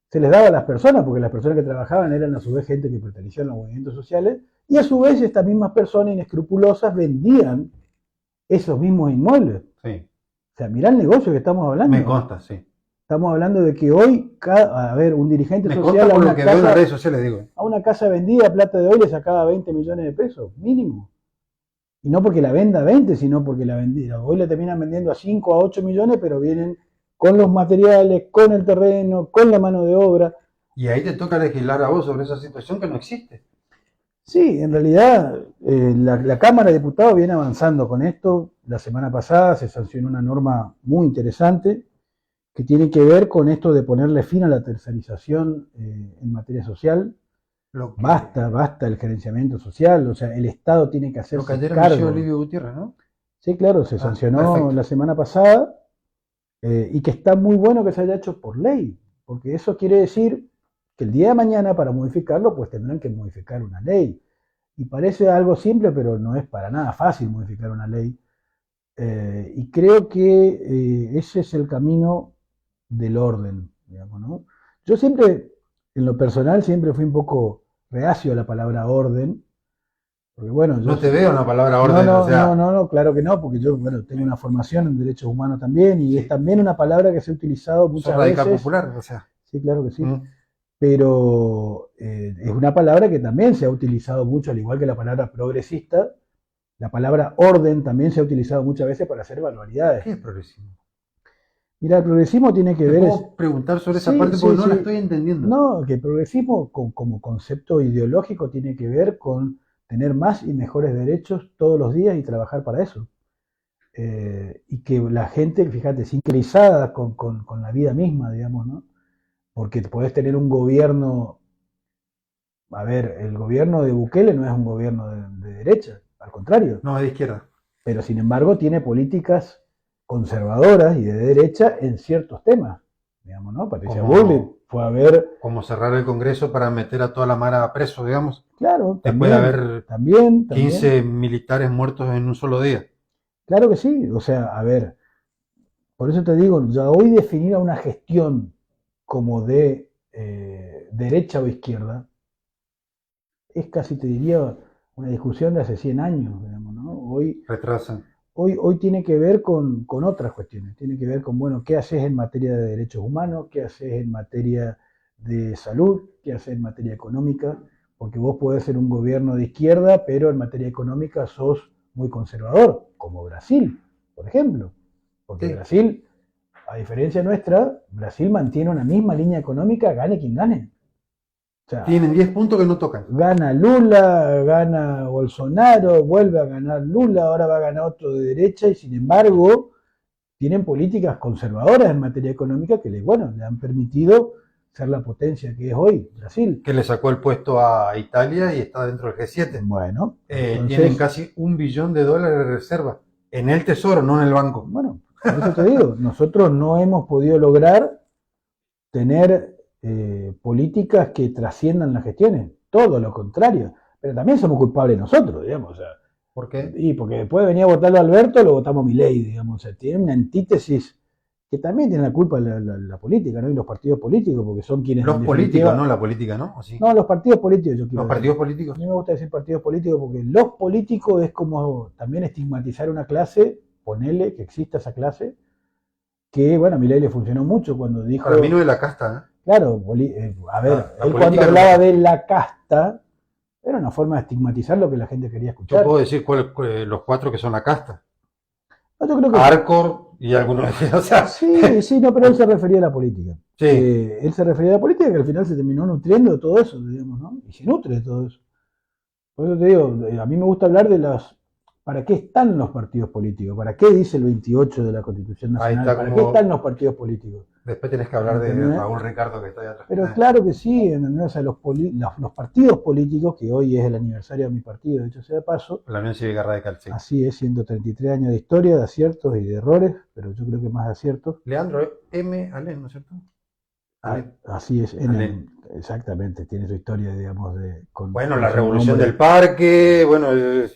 se les daba a las personas, porque las personas que trabajaban eran a su vez gente que pertenecía a los movimientos sociales, y a su vez estas mismas personas inescrupulosas vendían esos mismos inmuebles. Sí. O sea, mirá el negocio que estamos hablando. Me consta, sí. Estamos hablando de que hoy, a ver, un dirigente Me social consta por lo que veo en las redes sociales, digo. a una casa vendida a plata de hoy le sacaba 20 millones de pesos, mínimo. Y no porque la venda a 20, sino porque la vendida. Hoy la terminan vendiendo a 5 a 8 millones, pero vienen con los materiales, con el terreno, con la mano de obra. Y ahí te toca legislar a vos sobre esa situación que no existe. Sí, en realidad la Cámara de Diputados viene avanzando con esto. La semana pasada se sancionó una norma muy interesante que tiene que ver con esto de ponerle fin a la tercerización en materia social. Basta el gerenciamiento social, o sea, el Estado tiene que hacerse lo que cargo. ayer Olivio Gutiérrez, ¿no? Sí, claro, se sancionó perfecto. la semana pasada y que está muy bueno que se haya hecho por ley, porque eso quiere decir que el día de mañana para modificarlo pues tendrán que modificar una ley. Y parece algo simple, pero no es para nada fácil modificar una ley. Y creo que ese es el camino del orden, digamos, ¿no? Yo siempre, en lo personal, siempre fui un poco reacio a la palabra orden, porque bueno, yo... No te veo una palabra orden, no, o sea... no, claro que no, porque yo, bueno, tengo una formación en derechos humanos también, y es también una palabra que se ha utilizado muchas radical veces. Popular, o sea. Sí, claro que sí. Pero es una palabra que también se ha utilizado mucho, al igual que la palabra progresista. La palabra orden también se ha utilizado muchas veces para hacer barbaridades. ¿Qué es progresismo? Mira, el progresismo tiene que ¿Te ver... puedo preguntar sobre esa parte porque no la estoy entendiendo? No, que el progresismo como concepto ideológico tiene que ver con tener más y mejores derechos todos los días y trabajar para eso. Y que la gente, fíjate, sincronizada con la vida misma, digamos, ¿no? Porque podés tener un gobierno a ver, el gobierno de Bukele no es un gobierno de derecha, al contrario, No, es de izquierda. pero sin embargo tiene políticas conservadoras y de derecha en ciertos temas, digamos, ¿no? Patricia Bullrich fue a ver... Como cerrar el Congreso para meter a toda la mara preso, digamos. Claro, Después de haber 15 militares muertos en un solo día. Claro que sí, o sea, a ver, por eso te digo, ya hoy definir a una gestión como de derecha o izquierda es casi, te diría, una discusión de hace 100 años, digamos, ¿no? Retrasan. Hoy tiene que ver con otras cuestiones, tiene que ver con, bueno, qué haces en materia de derechos humanos, qué haces en materia de salud, qué haces en materia económica, porque vos podés ser un gobierno de izquierda, pero en materia económica sos muy conservador, como Brasil, por ejemplo. Porque Sí. Brasil, a diferencia nuestra, Brasil mantiene una misma línea económica, gane quien gane. O sea, tienen 10 puntos que no tocan. Gana Lula, gana Bolsonaro, vuelve a ganar Lula, ahora va a ganar otro de derecha y sin embargo tienen políticas conservadoras en materia económica que le han permitido ser la potencia que es hoy Brasil. Que le sacó el puesto a Italia y está dentro del G7. Bueno, tienen casi $1 billón de reserva en el tesoro, no en el banco. Bueno, por eso te digo, nosotros no hemos podido lograr tener políticas que trasciendan las gestiones, todo lo contrario, pero también somos culpables nosotros, digamos, o sea, ¿por qué? Y porque después venía a votarlo a Alberto, lo votamos a Milei, digamos, o sea, tiene una antítesis que también tiene la culpa la política, ¿no? Y los partidos políticos, porque son quienes... Los políticos, no la política, ¿no? ¿O sí? No, los partidos políticos, yo quiero Los partidos decir. políticos. A mí me gusta decir partidos políticos porque los políticos es como también estigmatizar una clase, ponerle que exista esa clase, que, bueno, a Milei le funcionó mucho cuando dijo... Para mí no es la casta, ¿eh? Claro, a ver, él cuando hablaba de la casta, era una forma de estigmatizar lo que la gente quería escuchar. Yo puedo decir los 4 que son la casta. No, yo creo que... Arcor y algunos... O sea... Sí, no, pero él se refería a la política. Sí. Él se refería a la política que al final se terminó nutriendo de todo eso, digamos, ¿no? Y se nutre de todo eso. Por eso te digo, a mí me gusta hablar de ¿para qué están los partidos políticos? ¿Para qué dice el 28 de la Constitución Nacional? ¿Para qué están los partidos políticos? Después tenés que hablar de Raúl Ricardo que está ahí atrás. Pero claro que sí, ¿entendés? O sea, los partidos políticos, que hoy es el aniversario de mi partido, de hecho sea de paso. La Unión Cívica Radical, sí. Así es, 133 años de historia, de aciertos y de errores, pero yo creo que más de aciertos. Leandro M. Alén, ¿no es cierto? Así es, exactamente, tiene su historia, digamos, bueno, la revolución del parque, bueno...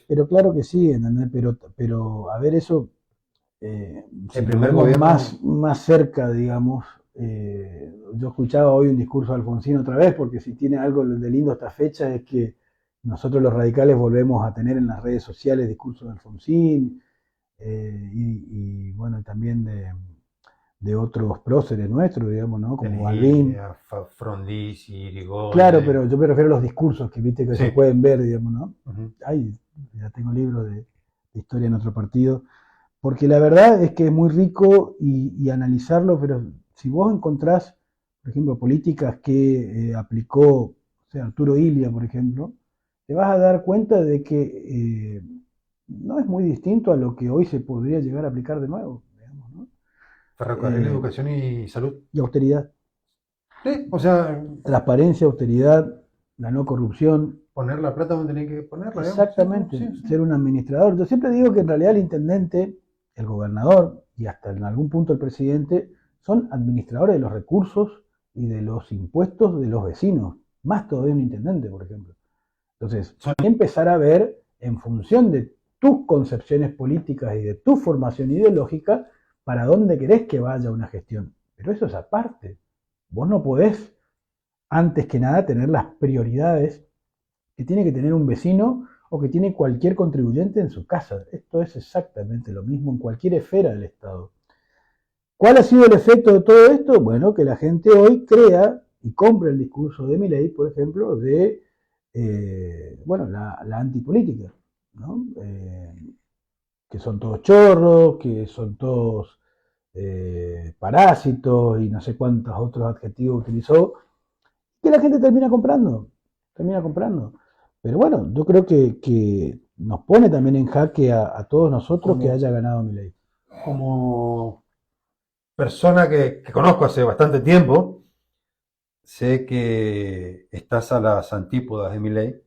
Pero claro que sí, ¿entendés? Pero a ver, eso... el primer gobierno... más cerca, digamos, yo escuchaba hoy un discurso de Alfonsín otra vez, porque si tiene algo de lindo esta fecha es que nosotros los radicales volvemos a tener en las redes sociales discursos de Alfonsín y bueno, también de otros próceres nuestros, digamos, ¿no? Como Balbín. Frondizi, Irigoyen. Claro, pero yo me refiero a los discursos que viste que sí. se pueden ver, digamos, ¿no? Uh-huh. Ay, ya tengo libros de historia en otro partido. Porque la verdad es que es muy rico y analizarlo, pero si vos encontrás, por ejemplo, políticas que aplicó, o sea, Arturo Illia, por ejemplo, te vas a dar cuenta de que no es muy distinto a lo que hoy se podría llegar a aplicar de nuevo, digamos, ¿no? Ferrocarril, educación y salud. Y austeridad. Sí, o sea... Transparencia, austeridad, la no corrupción. Poner la plata donde tenés que ponerla. Exactamente, sí. Ser un administrador. Yo siempre digo que en realidad el intendente, el gobernador y hasta en algún punto el presidente son administradores de los recursos y de los impuestos de los vecinos, más todavía un intendente, por ejemplo. Entonces, empezar a ver en función de tus concepciones políticas y de tu formación ideológica para dónde querés que vaya una gestión. Pero eso es aparte. Vos no podés, antes que nada, tener las prioridades que tiene que tener un vecino o que tiene cualquier contribuyente en su casa. Esto es exactamente lo mismo en cualquier esfera del Estado. ¿Cuál ha sido el efecto de todo esto? Bueno, que la gente hoy crea y compra el discurso de Milei, por ejemplo, de la antipolítica, ¿no? Que son todos chorros, que son todos parásitos y no sé cuántos otros adjetivos utilizó, que la gente termina comprando. Pero bueno, yo creo que nos pone también en jaque a todos nosotros que haya ganado Milei. Como persona que conozco hace bastante tiempo, sé que estás a las antípodas de Milei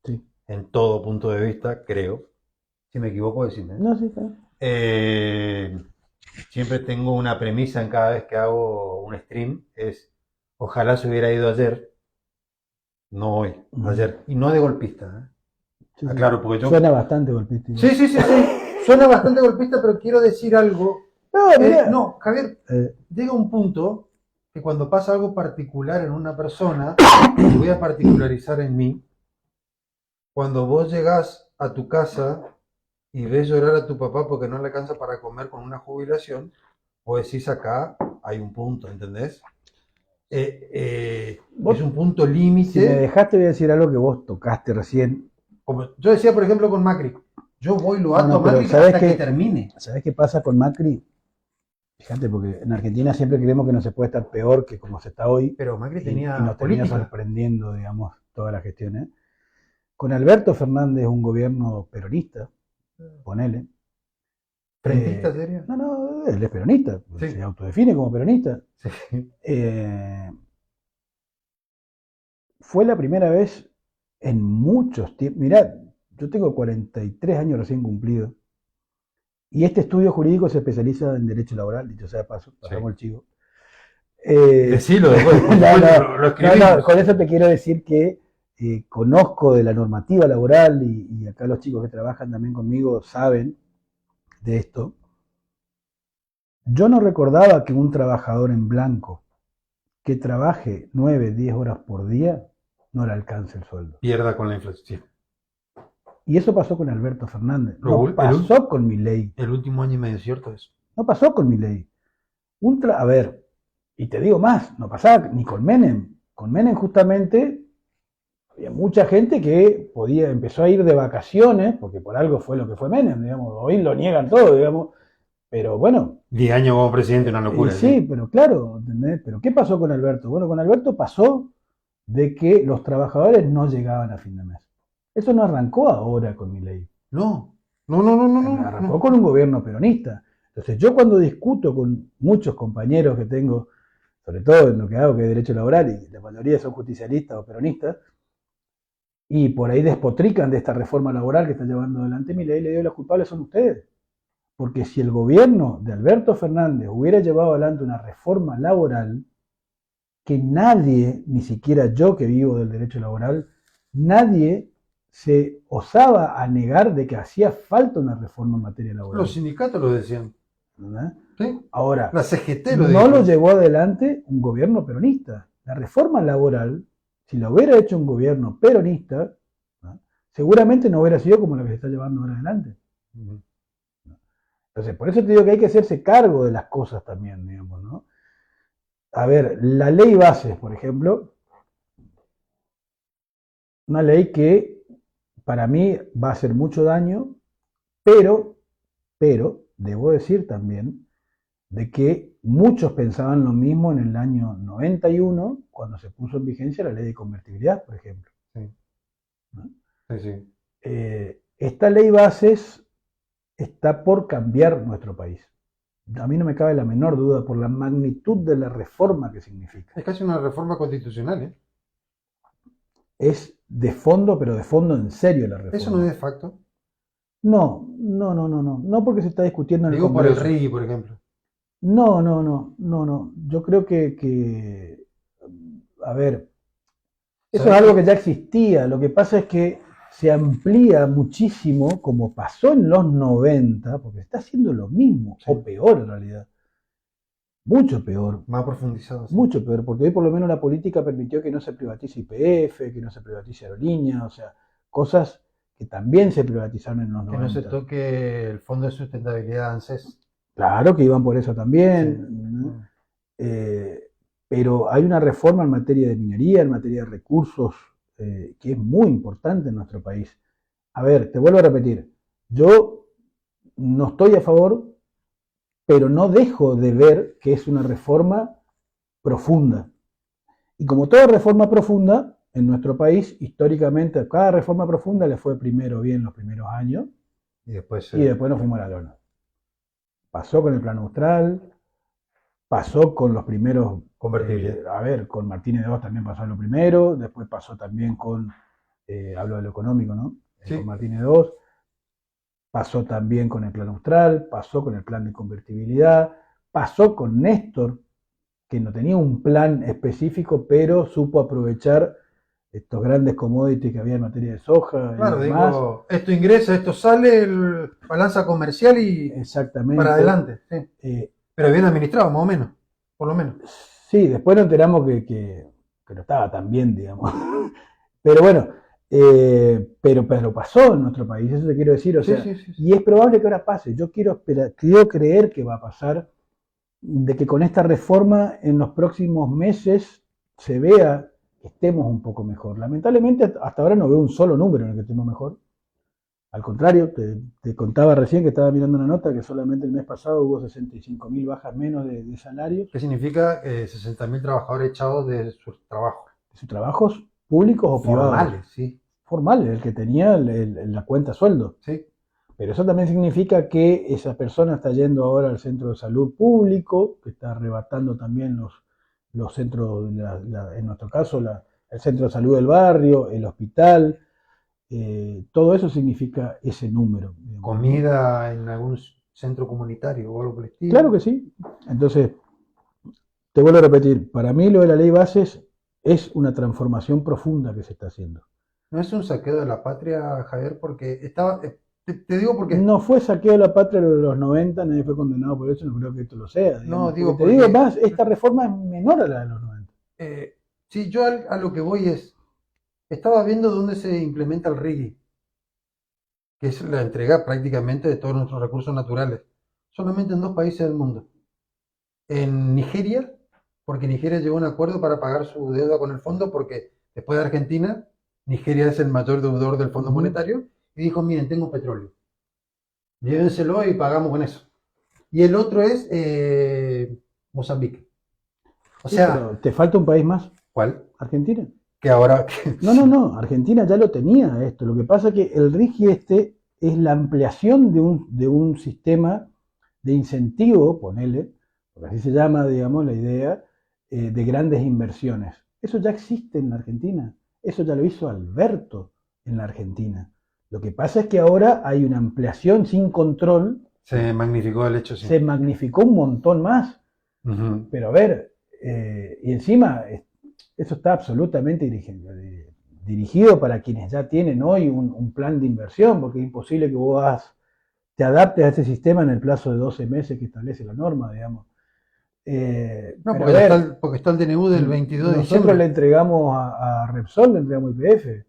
Sí. en todo punto de vista, creo. Si me equivoco, decime. No, sí, está bien. Eh, Siempre tengo una premisa en cada vez que hago un stream, es ojalá se hubiera ido ayer, no hoy, Ujú. ayer. Y no de golpista, ¿eh? Sí, sí. Aclaro, porque yo... Suena bastante golpista Sí, igual. sí, sí, sí. Suena bastante golpista, pero quiero decir algo. No, mirá. No, Javier, Eh, llega un punto que cuando pasa algo particular en una persona, y voy a particularizar en mí, cuando vos llegás a tu casa y ves llorar a tu papá porque no le alcanza para comer con una jubilación, vos decís acá hay un punto, ¿entendés? Es vos, un punto si me límite. dejaste, voy a decir algo que vos tocaste recién. Como yo decía, por ejemplo, con Macri, yo voy y lo No, ato a no, pero Macri hasta que termine. ¿sabés qué pasa con Macri? Fíjate, porque en Argentina siempre creemos que no se puede estar peor que como se está hoy, Pero Macri y tenía nos termina política. sorprendiendo, digamos, toda la gestión. ¿Eh? Con Alberto Fernández, un gobierno peronista, ponele. ¿Frentista sería? No, no, él es peronista, se Sí, autodefine como peronista. sí. Eh, Fue la primera vez en muchos tiempos. Mirá, yo tengo 43 años recién cumplidos. Y este estudio jurídico se especializa en derecho laboral, dicho sea de paso, Sí. pasamos el chivo. Eh, Decilo después, por no, supuesto, no, lo no, escribimos. con eso te quiero decir que conozco de la normativa laboral y acá los chicos que trabajan también conmigo saben de esto. Yo no recordaba que un trabajador en blanco que trabaje 9, 10 horas por día no le alcance el sueldo. Pierda con la inflación. Sí. Y eso pasó con Alberto Fernández, no El, pasó con Milei, el último año y medio, ¿cierto? Eso. no pasó con Milei. A ver, y te digo más, no pasaba ni con Menem. Con Menem justamente había mucha gente que empezó a ir de vacaciones, porque por algo fue lo que fue Menem, digamos, hoy lo niegan todo, digamos, pero bueno, 10 años como presidente, una y locura, sí, sí. pero claro, ¿entendés? Pero ¿qué pasó con Alberto? Bueno, con Alberto pasó de que los trabajadores no llegaban a fin de mes. Eso no arrancó ahora con Milei, No, no, no, no, no, no, arrancó no. con un gobierno peronista. Entonces yo cuando discuto con muchos compañeros que tengo, sobre todo en lo que hago, que es derecho laboral, y la mayoría son justicialistas o peronistas, y por ahí despotrican de esta reforma laboral que está llevando adelante Milei, le digo, los culpables son ustedes. Porque si el gobierno de Alberto Fernández hubiera llevado adelante una reforma laboral, que nadie, ni siquiera yo que vivo del derecho laboral, nadie se osaba a negar de que hacía falta una reforma en materia Los laboral. sindicatos lo decían. ¿Verdad? Sí. Ahora, La CGT lo no lo dijo. llevó adelante un gobierno peronista. La reforma laboral, si la hubiera hecho un gobierno peronista, ¿no? Seguramente no hubiera sido como la que se está llevando ahora adelante. Entonces, por eso te digo que hay que hacerse cargo de las cosas también, digamos, ¿no? A ver, la ley base, por ejemplo, una ley que para mí va a hacer mucho daño, pero, debo decir también de que muchos pensaban lo mismo en el año 91, cuando se puso en vigencia la ley de convertibilidad, por ejemplo. Sí, ¿No? sí, sí. Esta ley bases está por cambiar nuestro país. A mí no me cabe la menor duda por la magnitud de la reforma que significa. Es casi una reforma constitucional, ¿eh? Es de fondo, pero de fondo en serio la Eso no es reforma. de facto. No, no, no, no, no, no porque se está discutiendo en el Digo por el Congreso. RIGI, por ejemplo. No, no, no, no, no. Yo creo a ver, eso es ¿Sabes algo qué? que ya existía. Lo que pasa es que se amplía muchísimo, como pasó en los 90, porque está haciendo lo mismo, Sí. o peor en realidad. Mucho peor. Más profundizado, sí. Mucho peor, porque hoy por lo menos la política permitió que no se privatice YPF, que no se privatice aerolíneas, o sea, cosas que también se privatizaron en los Que no se 90. toque el Fondo de Sustentabilidad ANSES. Claro que iban por eso Sí. también, eh, pero hay una reforma en materia de minería, en materia de recursos, que es muy importante en nuestro país. A ver, te vuelvo a repetir, yo no estoy a favor, pero no dejo de ver que es una reforma profunda. Y como toda reforma profunda, en nuestro país, históricamente, a cada reforma profunda le fue primero bien los primeros años Y después y después nos fuimos a la lona. Pasó con el plan austral, pasó con los primeros, Convertible. a ver, con Martínez de Hoz también pasó lo primero, después pasó también con, hablo de lo económico, ¿no? Sí. Con Martínez de Hoz, pasó también con el plan austral, pasó con el plan de convertibilidad, pasó con Néstor, que no tenía un plan específico, pero supo aprovechar estos grandes commodities que había en materia de soja y Claro, demás. digo, esto ingresa, esto sale, el balanza comercial y Exactamente. para adelante. Sí. Pero bien administrado, más o menos, por lo menos. Sí, después nos enteramos que no estaba tan bien, digamos. Pero bueno, pero pasó en nuestro país, eso te quiero decir. O sea, Sí, sí, sí. y es probable que ahora pase. Yo quiero creer que va a pasar, de que con esta reforma en los próximos meses se vea que estemos un poco mejor. Lamentablemente hasta ahora no veo un solo número en el que estemos mejor. Al contrario, te contaba recién que estaba mirando una nota que solamente el mes pasado hubo 65.000 bajas menos de salarios, ¿Qué significa 60.000 trabajadores echados de sus trabajos? de sus trabajos públicos o privados. Formales, sí. Formales, el que tenía la cuenta sueldo. Sí. Pero eso también significa que esa persona está yendo ahora al centro de salud público, que está arrebatando también los centros, en nuestro caso, el centro de salud del barrio, el hospital. Todo eso significa ese número. Digamos. Comida en algún centro comunitario o algo por el estilo. Claro que sí. Entonces, te vuelvo a repetir, para mí lo de la ley bases es una transformación profunda que se está haciendo. No es un saqueo de la patria, Javier, porque estaba. Te digo porque. No fue saqueo de la patria lo de los 90, nadie fue condenado por eso, no creo que esto lo sea. Digamos. No, digo te digo más, esta reforma es menor a la de los 90. Sí, yo a lo que voy es. Estaba viendo dónde se implementa el RIGI, que es la entrega prácticamente de todos nuestros recursos naturales. Solamente en 2 países del mundo. En Nigeria, porque Nigeria llegó a un acuerdo para pagar su deuda con el fondo, porque después de Argentina, Nigeria es el mayor deudor del Fondo Monetario, y dijo, miren, tengo petróleo, llévenselo y pagamos con eso. Y el otro es Mozambique. O Sí, sea, pero te falta un país más, ¿cuál? Argentina. Que ahora... No, Argentina ya lo tenía esto. Lo que pasa es que el RIGI este es la ampliación de un sistema de incentivo, ponele, porque así se llama, digamos, la idea, de grandes inversiones. Eso ya existe en la Argentina. Eso ya lo hizo Alberto en la Argentina. Lo que pasa es que ahora hay una ampliación sin control. Se magnificó el hecho, sí. Se magnificó un montón más. Uh-huh. Pero a ver, y encima eso está absolutamente dirigido para quienes ya tienen hoy un plan de inversión, porque es imposible que vos te adaptes a este sistema en el plazo de 12 meses que establece la norma, digamos. No, porque está el DNU del 22 de diciembre. Nosotros le entregamos a Repsol, le entregamos YPF.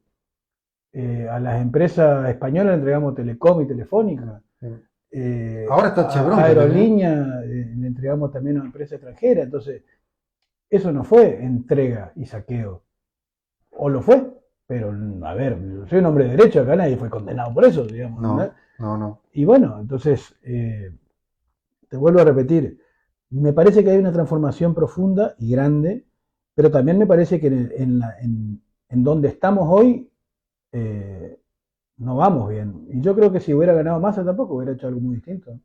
A las empresas españolas le entregamos Telecom y Telefónica. Sí. Ahora está Chevron. A Aerolínea le entregamos también a una empresa extranjera. Entonces, eso no fue entrega y saqueo. O lo fue, pero a ver, soy un hombre de derecho, acá nadie fue condenado por eso, digamos. No. Y bueno, entonces, te vuelvo a repetir, me parece que hay una transformación profunda y grande, pero también me parece que en donde estamos hoy no vamos bien. Y yo creo que si hubiera ganado Massa tampoco hubiera hecho algo muy distinto.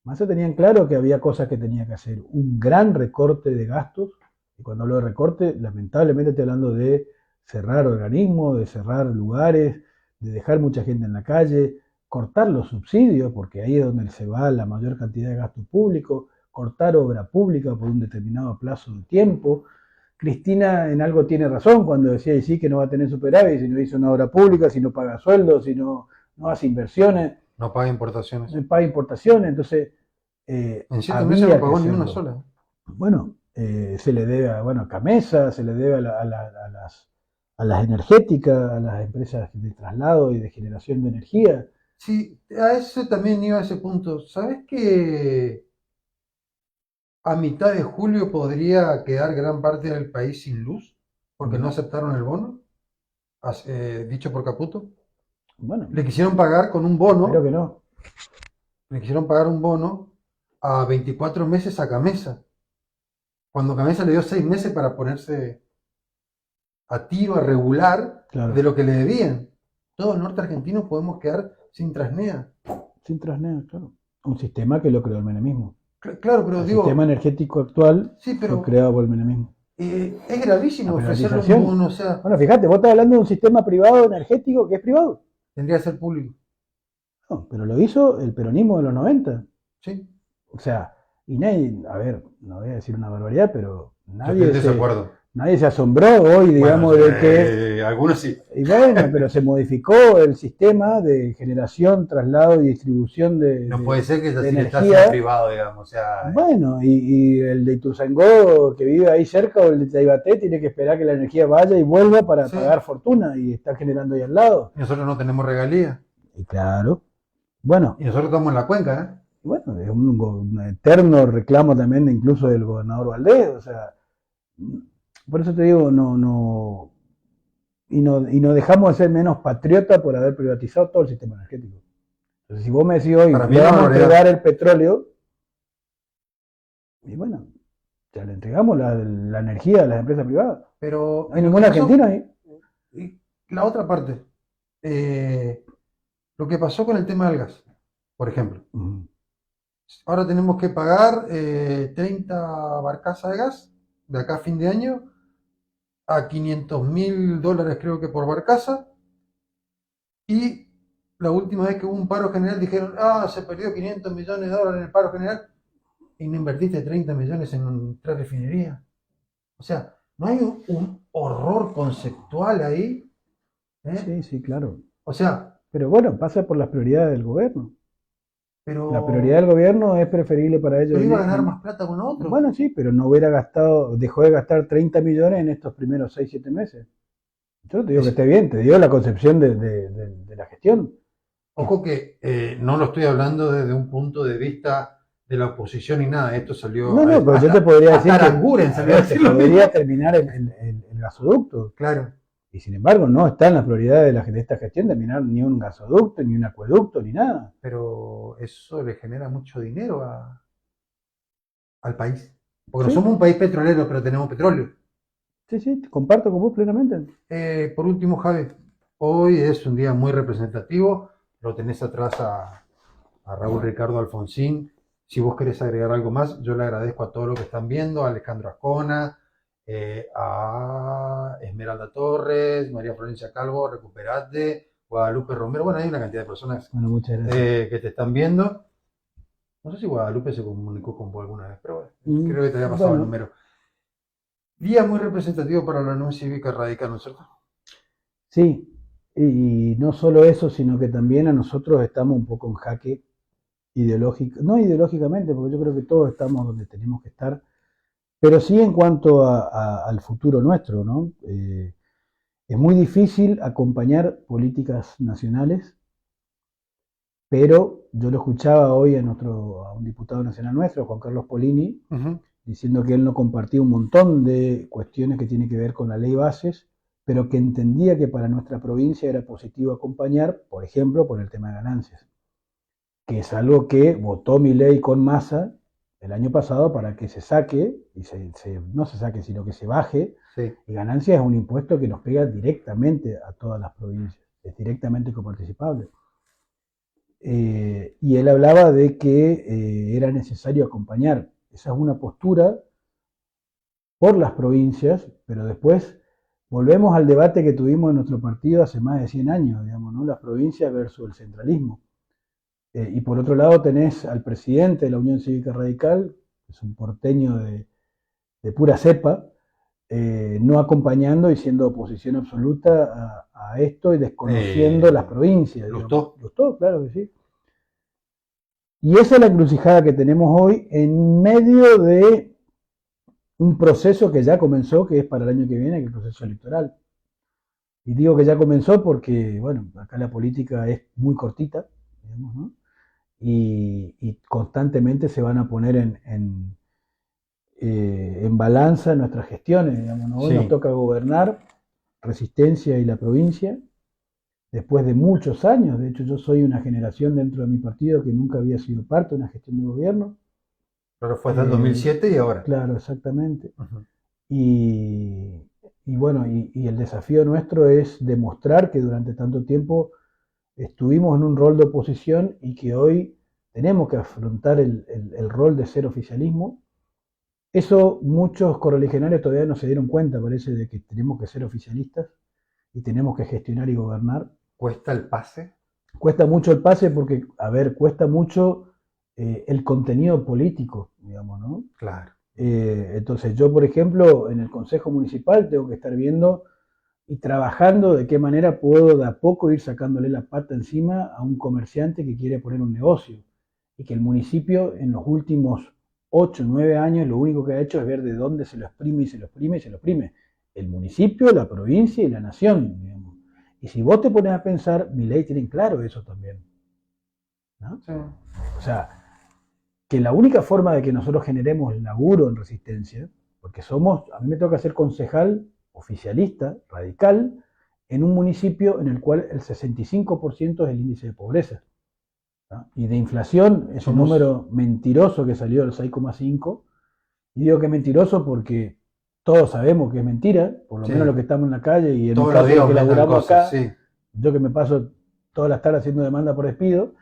Massa tenían claro que había cosas que tenía que hacer. Un gran recorte de gastos, y cuando hablo de recorte, lamentablemente estoy hablando de cerrar organismos, de cerrar lugares, de dejar mucha gente en la calle, cortar los subsidios, porque ahí es donde se va la mayor cantidad de gasto público, cortar obra pública por un determinado plazo de tiempo. Cristina en algo tiene razón cuando decía y sí que no va a tener superávit si no hizo una obra pública, si no paga sueldos, si no hace inversiones. No paga importaciones. No paga importaciones, entonces... en 7 meses no pagó ni una sola. Bueno, se le debe a Camesa, se le debe a las energéticas, a las empresas de traslado y de generación de energía. Sí, a ese también iba a ese punto. ¿Sabes que a mitad de julio podría quedar gran parte del país sin luz? Porque no aceptaron el bono, dicho por Caputo. Bueno, le quisieron pagar con un bono. Creo que no. Le quisieron pagar un bono a 24 meses a Camesa. Cuando Camesa le dio 6 meses para ponerse a tiro, a regular, claro, de lo que le debían. Todo el norte argentino podemos quedar sin Trasnea. Sin Trasnea, claro. Un sistema que lo creó el menemismo. Claro, pero El digo, sistema energético actual sí, fue pero creado por el menemismo. es La gravísimo ofrecerle un privatización. bono, o sea, Bueno, fíjate, vos estás hablando de un sistema privado energético que es privado. tendría que ser público, No, pero lo hizo el peronismo de los 90. ¿sí? O sea, y nadie, a ver, no voy a decir una barbaridad, pero Yo estoy en desacuerdo. nadie se asombró hoy, Bueno, digamos, de que, algunos sí. y bueno, pero se modificó el sistema de generación, traslado y distribución No puede ser que es de así, que está en energía. privado, digamos, o sea, Bueno, y el de Ituzaingó, que vive ahí cerca, o el de Taibaté, tiene que esperar que la energía vaya y vuelva para sí. pagar fortuna y está generando ahí al lado. Y nosotros no tenemos regalías. Y claro, bueno, Y nosotros estamos en la cuenca, bueno, es un eterno reclamo también incluso del gobernador Valdés, o sea, por eso te digo, y no dejamos de ser menos patriota por haber privatizado todo el sistema energético. Entonces, si vos me decís hoy, Para mí le es una vamos a barbaridad. entregar el petróleo, y bueno, ya le entregamos la energía a las empresas privadas. Pero No hay ningún argentino ahí. y la otra parte, eh, lo que pasó con el tema del gas, por ejemplo. Ujú. Ahora tenemos que pagar 30 barcazas de gas de acá a fin de año a $500.000 creo que por barcaza. Y la última vez que hubo un paro general dijeron, se perdió $500 millones en el paro general y no invertiste 30 millones en 3 refinerías. O sea, no hay un horror conceptual ahí, ¿eh? Sí, sí, claro. O sea, Pero bueno, pasa por las prioridades del gobierno. La prioridad pero, del gobierno es preferible para ellos. pero iba a ganar más plata con otro. Bueno, sí, pero no hubiera gastado, dejó de gastar 30 millones en estos primeros 6 7 meses. Yo te digo que Es, esté bien, te digo la concepción de la gestión. Ojo que no lo estoy hablando desde un punto de vista de la oposición ni nada. Esto salió No, no, pero yo te podría decir hasta que Aranguren salió a se decir lo podría mismo. terminar el gasoducto. Claro, Y sin embargo, no está en las prioridades de esta gestión terminar ni un gasoducto, ni un acueducto, ni nada. pero eso le genera mucho dinero al país. Porque no Sí, somos un país petrolero, pero tenemos petróleo. sí, sí, comparto con vos plenamente. Por último, Javi, hoy es un día muy representativo. Lo tenés atrás a Raúl Ricardo Alfonsín. Si vos querés agregar algo más, yo le agradezco a todos los que están viendo, a Alejandro Ascona, a Esmeralda Torres, María Florencia Calvo, Recuperate, Guadalupe Romero. Bueno, hay una cantidad de personas Bueno, muchas gracias. que te están viendo. No sé si Guadalupe se comunicó con vos alguna vez, pero bueno, creo que te había pasado el Bueno, número. Día muy representativo para la Unión Cívica Radical, ¿no es cierto? sí, y no solo eso, sino que también a nosotros estamos un poco en jaque ideológico, no ideológicamente, porque yo creo que todos estamos donde tenemos que estar, pero sí en cuanto al futuro nuestro, ¿no? Es muy difícil acompañar políticas nacionales, pero yo lo escuchaba hoy a un diputado nacional nuestro, Juan Carlos Polini, Uh-huh. diciendo que él no compartía un montón de cuestiones que tienen que ver con la ley bases, pero que entendía que para nuestra provincia era positivo acompañar, por ejemplo, por el tema de ganancias, que es algo que votó mi ley con masa el año pasado para que se saque, y no se saque, sino que se baje, Sí. y ganancias es un impuesto que nos pega directamente a todas las provincias, es directamente coparticipable. Y él hablaba de que era necesario acompañar. Esa es una postura por las provincias, pero después volvemos al debate que tuvimos en nuestro partido hace más de 100 años, digamos, ¿no? Las provincias versus el centralismo. Y por otro lado tenés al presidente de la Unión Cívica Radical, que es un porteño de pura cepa, no acompañando y siendo oposición absoluta a esto y desconociendo las provincias. Lustó. Lustó, claro que sí. Y esa es la encrucijada que tenemos hoy en medio de un proceso que ya comenzó, que es para el año que viene, que es el proceso electoral. Y digo que ya comenzó porque, bueno, acá la política es muy cortita, digamos, ¿no? Y constantemente se van a poner en balanza nuestras gestiones, digamos, ¿no? Hoy nos Sí. toca gobernar Resistencia y la provincia, después de muchos años. De hecho, yo soy una generación dentro de mi partido que nunca había sido parte de una gestión de gobierno. Pero fue hasta el 2007 y ahora. Claro, exactamente. Uh-huh. Y, bueno, y el desafío nuestro es demostrar que durante tanto tiempo estuvimos en un rol de oposición y que hoy tenemos que afrontar el rol de ser oficialismo. Eso muchos correligionarios todavía no se dieron cuenta, parece, de que tenemos que ser oficialistas y tenemos que gestionar y gobernar. ¿Cuesta el pase? Cuesta mucho el pase porque, a ver, cuesta mucho el contenido político, digamos, ¿no? Claro. Entonces yo, por ejemplo, en el Consejo Municipal tengo que estar viendo y trabajando de qué manera puedo de a poco ir sacándole la pata encima a un comerciante que quiere poner un negocio. Y que el municipio en los últimos 8 o 9 años lo único que ha hecho es ver de dónde se lo exprime y se lo exprime y se lo exprime. El municipio, la provincia y la nación, digamos. Y si vos te pones a pensar, Milei tiene claro eso también, ¿no? Sí. O sea, que la única forma de que nosotros generemos laburo en Resistencia, porque a mí me toca ser concejal oficialista, radical, en un municipio en el cual el 65% es el índice de pobreza, ¿no? Y de inflación es un número mentiroso que salió del 6,5, y digo que es mentiroso porque todos sabemos que es mentira, por lo menos los que estamos en la calle y en el caso de que laburamos acá, yo que me paso todas las tardes haciendo demanda por despido.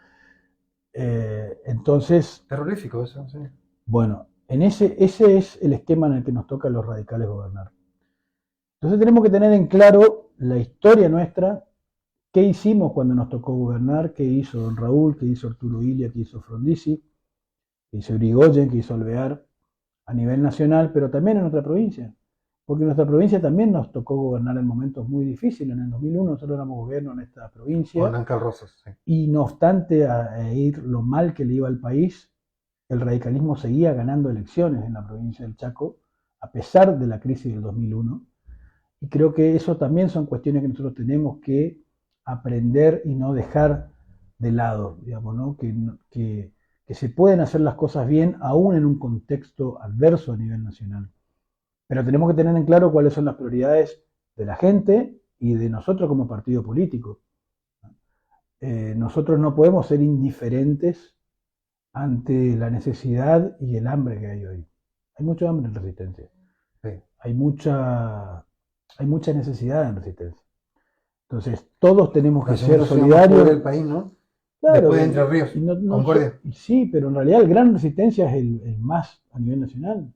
Entonces, terrorífico eso, sí. Bueno, ese es el esquema en el que nos toca a los radicales gobernar. Entonces tenemos que tener en claro la historia nuestra, qué hicimos cuando nos tocó gobernar, qué hizo don Raúl, qué hizo Arturo Illia, qué hizo Frondizi, qué hizo Irigoyen, qué hizo Alvear a nivel nacional, pero también en nuestra provincia. Porque en nuestra provincia también nos tocó gobernar en momentos muy difíciles. En el 2001 nosotros éramos gobierno en esta provincia. Con Ángel Rosas, sí. Y no obstante a ir lo mal que le iba al país, el radicalismo seguía ganando elecciones en la provincia del Chaco, a pesar de la crisis del 2001. Y creo que eso también son cuestiones que nosotros tenemos que aprender y no dejar de lado, digamos, ¿no? Que se pueden hacer las cosas bien aún en un contexto adverso a nivel nacional. Pero tenemos que tener en claro cuáles son las prioridades de la gente y de nosotros como partido político. Nosotros no podemos ser indiferentes ante la necesidad y el hambre que hay hoy. Hay mucho hambre en Resistencia. Sí. Hay mucha necesidad en Resistencia. Entonces, todos tenemos que ser solidarios. El país, ¿no? Claro, después de Entre Ríos, Concordia. Sí, pero en realidad el Gran Resistencia es el más a nivel nacional.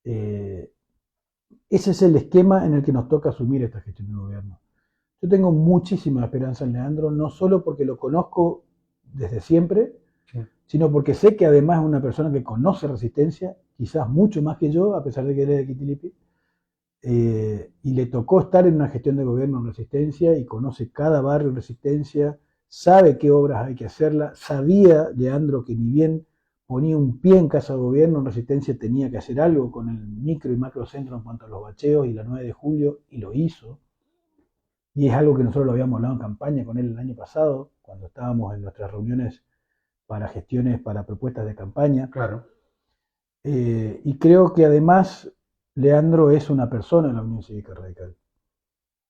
Ese es el esquema en el que nos toca asumir esta gestión de gobierno. Yo tengo muchísima esperanza en Leandro, no solo porque lo conozco desde siempre, sí, sino porque sé que además es una persona que conoce Resistencia, quizás mucho más que yo, a pesar de que él es de Quitilipi, y le tocó estar en una gestión de gobierno en Resistencia y conoce cada barrio en Resistencia, sabe qué obras hay que hacerlas, sabía, Leandro, que ni bien ponía un pie en Casa de Gobierno, en Resistencia tenía que hacer algo con el micro y macro centro en cuanto a los bacheos y la 9 de julio, y lo hizo. Y es algo que nosotros lo habíamos hablado en campaña con él el año pasado, cuando estábamos en nuestras reuniones para gestiones, para propuestas de campaña. Claro. Y creo que además Leandro es una persona en la Unión Cívica Radical.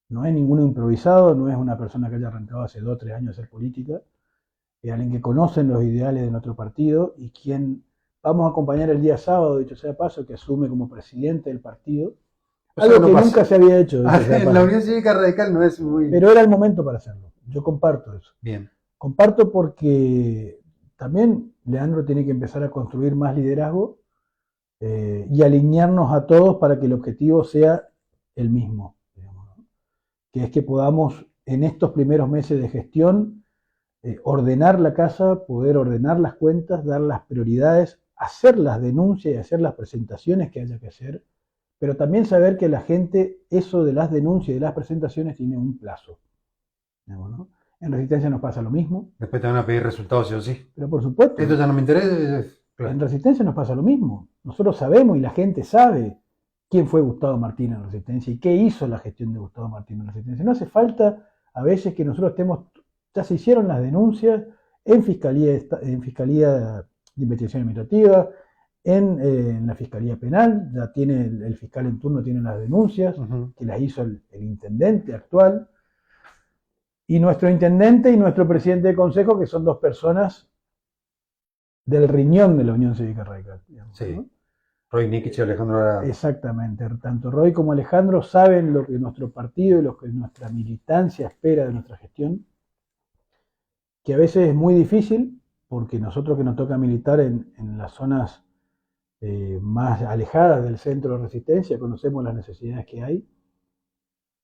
No es ninguno improvisado, no es una persona que haya arrancado hace 2 o 3 años a hacer política. Es alguien que conoce los ideales de nuestro partido y quien vamos a acompañar el día sábado, dicho sea paso, que asume como presidente del partido. Algo que nunca se había hecho. La Unión Cívica Radical no es muy... Pero era el momento para hacerlo. Yo comparto eso. Bien. Comparto porque también Leandro tiene que empezar a construir más liderazgo y alinearnos a todos para que el objetivo sea el mismo, digamos, ¿no? Que es que podamos en estos primeros meses de gestión ordenar la casa, poder ordenar las cuentas, dar las prioridades, hacer las denuncias y hacer las presentaciones que haya que hacer, pero también saber que la gente, eso de las denuncias y de las presentaciones tiene un plazo, digamos, ¿no? En Resistencia nos pasa lo mismo. Después te van a pedir resultados, sí o sí. Pero por supuesto. Esto ya no me interesa. Claro. En Resistencia nos pasa lo mismo. Nosotros sabemos y la gente sabe quién fue Gustavo Martín en Resistencia y qué hizo la gestión de Gustavo Martín en Resistencia. No hace falta a veces que nosotros estemos, ya se hicieron las denuncias en Fiscalía de Investigación Administrativa, en la Fiscalía Penal, ya tiene el fiscal en turno, tiene las denuncias, que las hizo el intendente actual, y nuestro intendente y nuestro presidente de consejo, que son 2 personas del riñón de la Unión Cívica Radical. Digamos, sí. ¿no? Roy Nikich y Alejandro Arada. Exactamente. Tanto Roy como Alejandro saben lo que nuestro partido y lo que nuestra militancia espera de nuestra gestión, que a veces es muy difícil, porque nosotros que nos toca militar en las zonas más alejadas del centro de resistencia, conocemos las necesidades que hay,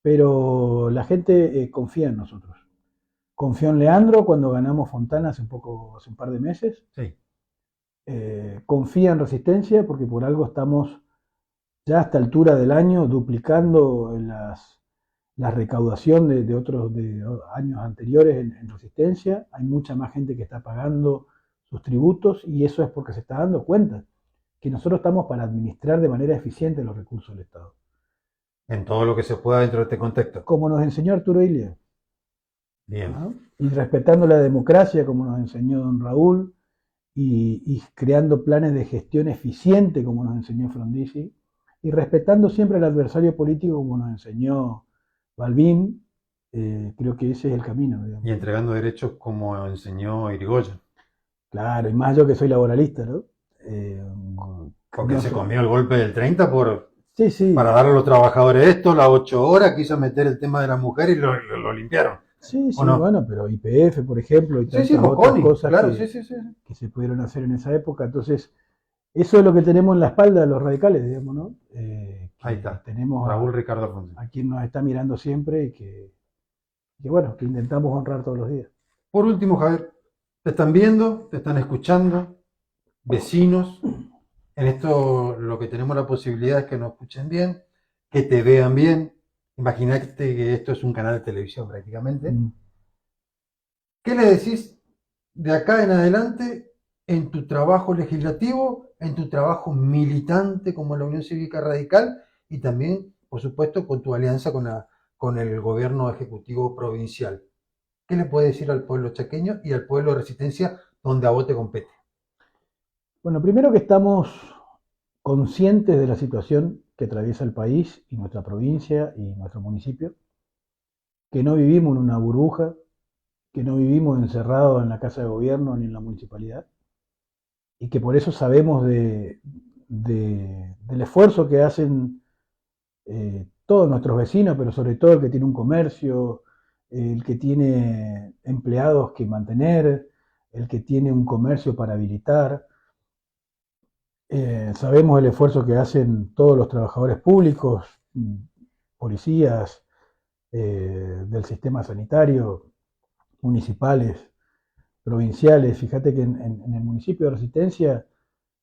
pero la gente confía en nosotros. Confió en Leandro cuando ganamos Fontana hace un par de meses. Sí. Confía en Resistencia porque por algo estamos ya a esta altura del año duplicando la recaudación de años anteriores en Resistencia. Hay mucha más gente que está pagando sus tributos y eso es porque se está dando cuenta que nosotros estamos para administrar de manera eficiente los recursos del Estado. En todo lo que se pueda dentro de este contexto. Como nos enseñó Arturo Illia. Bien. ¿No? Y respetando la democracia, como nos enseñó don Raúl, y creando planes de gestión eficiente, como nos enseñó Frondizi, y respetando siempre al adversario político, como nos enseñó Balbín. Creo que ese es el camino. Digamos. Y entregando derechos, como enseñó Irigoyen. Claro, y más yo que soy laboralista, ¿no? Porque no se sé. comió el golpe del 30 Sí, sí. para darle a los trabajadores esto, las 8 horas, quiso meter el tema de la mujer y lo limpiaron. Sí, sí, no? bueno, pero YPF, por ejemplo, y tantas Sí, otras Moconi, cosas claro, que, sí. que se pudieron hacer en esa época. Entonces, eso es lo que tenemos en la espalda de los radicales, digamos, ¿no? Ahí está. Tenemos Raúl Ricardo Alfonsín. a quien nos está mirando siempre y que bueno, que intentamos honrar todos los días. Por último, Javier, te están viendo, te están escuchando, vecinos. En esto lo que tenemos la posibilidad es que nos escuchen bien, que te vean bien. Imagínate que esto es un canal de televisión prácticamente. ¿Qué le decís de acá en adelante en tu trabajo legislativo, en tu trabajo militante como la Unión Cívica Radical y también, por supuesto, con tu alianza con el gobierno ejecutivo provincial? ¿Qué le puedes decir al pueblo chaqueño y al pueblo de Resistencia donde a vos te compete? Bueno, primero que estamos conscientes de la situación que atraviesa el país y nuestra provincia y nuestro municipio, que no vivimos en una burbuja, que no vivimos encerrados en la casa de gobierno ni en la municipalidad, y que por eso sabemos del esfuerzo que hacen todos nuestros vecinos, pero sobre todo el que tiene un comercio, el que tiene empleados que mantener, el que tiene un comercio para habilitar. Sabemos el esfuerzo que hacen todos los trabajadores públicos, policías, del sistema sanitario, municipales, provinciales. Fíjate que en el municipio de Resistencia,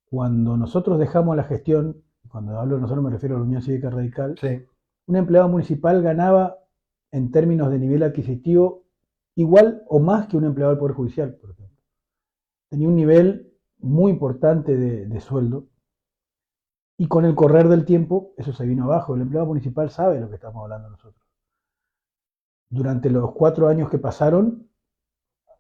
cuando nosotros dejamos la gestión, cuando hablo de nosotros me refiero a la Unión Cívica Radical, Sí. un empleado municipal ganaba en términos de nivel adquisitivo igual o más que un empleado del Poder Judicial, por ejemplo. Tenía un nivel muy importante de sueldo y con el correr del tiempo eso se vino abajo. El empleado municipal sabe de lo que estamos hablando nosotros. Durante los 4 años que pasaron,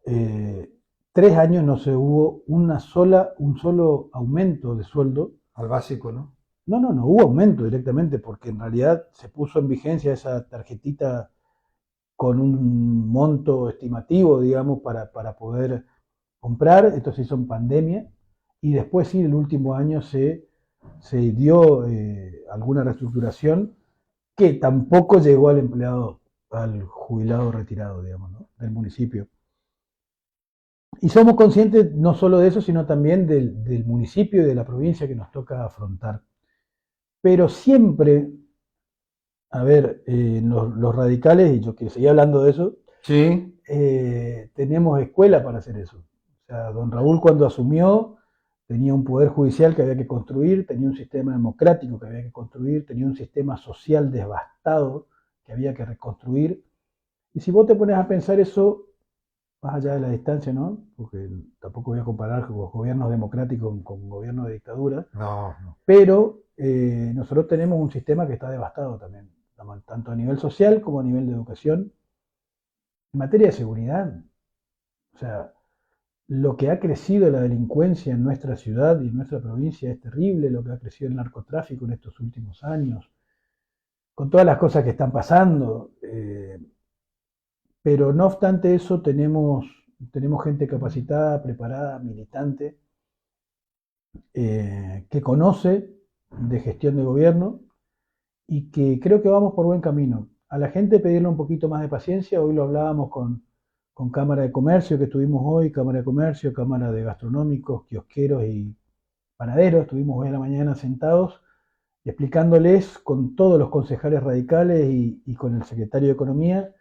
3 años no se hubo un solo aumento de sueldo. Al básico, ¿no? No hubo aumento directamente porque en realidad se puso en vigencia esa tarjetita con un monto estimativo, digamos, para poder comprar. Esto se hizo en pandemia y después sí, el último año se dio alguna reestructuración que tampoco llegó al empleado, al jubilado retirado, digamos, ¿no? Del municipio. Y somos conscientes no solo de eso, sino también del municipio y de la provincia que nos toca afrontar. Pero siempre, a ver, los radicales, y yo que seguía hablando de eso, sí. tenemos escuela para hacer eso. O sea, don Raúl cuando asumió tenía un poder judicial que había que construir, tenía un sistema democrático que había que construir, tenía un sistema social devastado que había que reconstruir. Y si vos te pones a pensar eso, más allá de la distancia, ¿no? Porque tampoco voy a comparar los gobiernos democráticos con gobiernos de dictadura. No. Pero nosotros tenemos un sistema que está devastado también, tanto a nivel social como a nivel de educación. En materia de seguridad, o sea, lo que ha crecido la delincuencia en nuestra ciudad y en nuestra provincia es terrible, lo que ha crecido el narcotráfico en estos últimos años, con todas las cosas que están pasando. Pero no obstante eso, tenemos gente capacitada, preparada, militante, que conoce de gestión de gobierno y que creo que vamos por buen camino. A la gente pedirle un poquito más de paciencia, hoy lo hablábamos con con Cámara de Comercio, que estuvimos hoy, Cámara de Comercio, Cámara de Gastronómicos, Kiosqueros y Panaderos, estuvimos hoy a la mañana sentados y explicándoles con todos los concejales radicales y con el secretario de Economía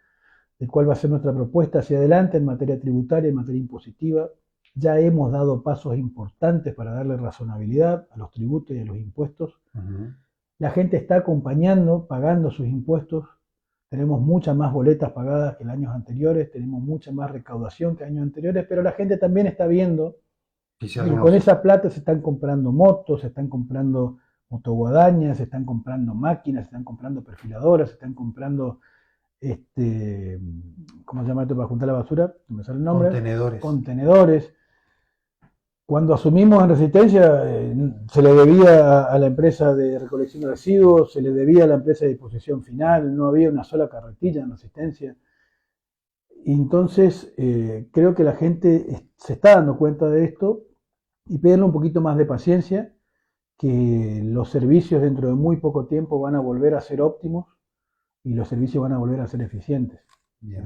de cuál va a ser nuestra propuesta hacia adelante en materia tributaria, en materia impositiva. Ya hemos dado pasos importantes para darle razonabilidad a los tributos y a los impuestos. La gente está acompañando, pagando sus impuestos. Tenemos muchas más boletas pagadas que en años anteriores, tenemos mucha más recaudación que años anteriores, pero la gente también está viendo que con esa plata se están comprando motos, se están comprando motoguadañas, se están comprando máquinas, se están comprando perfiladoras, se están comprando ¿cómo se llama esto para juntar la basura? No me sale el nombre. Contenedores. Cuando asumimos en Resistencia, se le debía a la empresa de recolección de residuos, se le debía a la empresa de disposición final, no había una sola carretilla en Resistencia. Y entonces, creo que la gente se está dando cuenta de esto y pedirle un poquito más de paciencia, que los servicios dentro de muy poco tiempo van a volver a ser óptimos y los servicios van a volver a ser eficientes. Bien.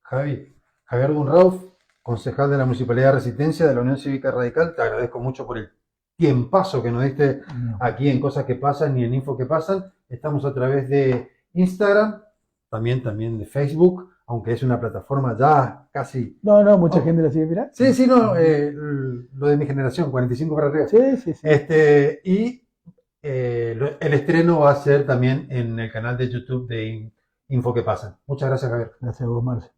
Javier Dunrauf, concejal de la Municipalidad de Resistencia de la Unión Cívica Radical, te agradezco mucho por el tiempazo que nos diste aquí en Cosas que Pasan y en Info que Pasan. Estamos a través de Instagram, también de Facebook, aunque es una plataforma ya casi... No, mucha gente la sigue mirando. Sí, no, lo de mi generación, 45 para arriba. Sí. Y el estreno va a ser también en el canal de YouTube de Info que Pasan. Muchas gracias, Javier. Gracias a vos, Marce.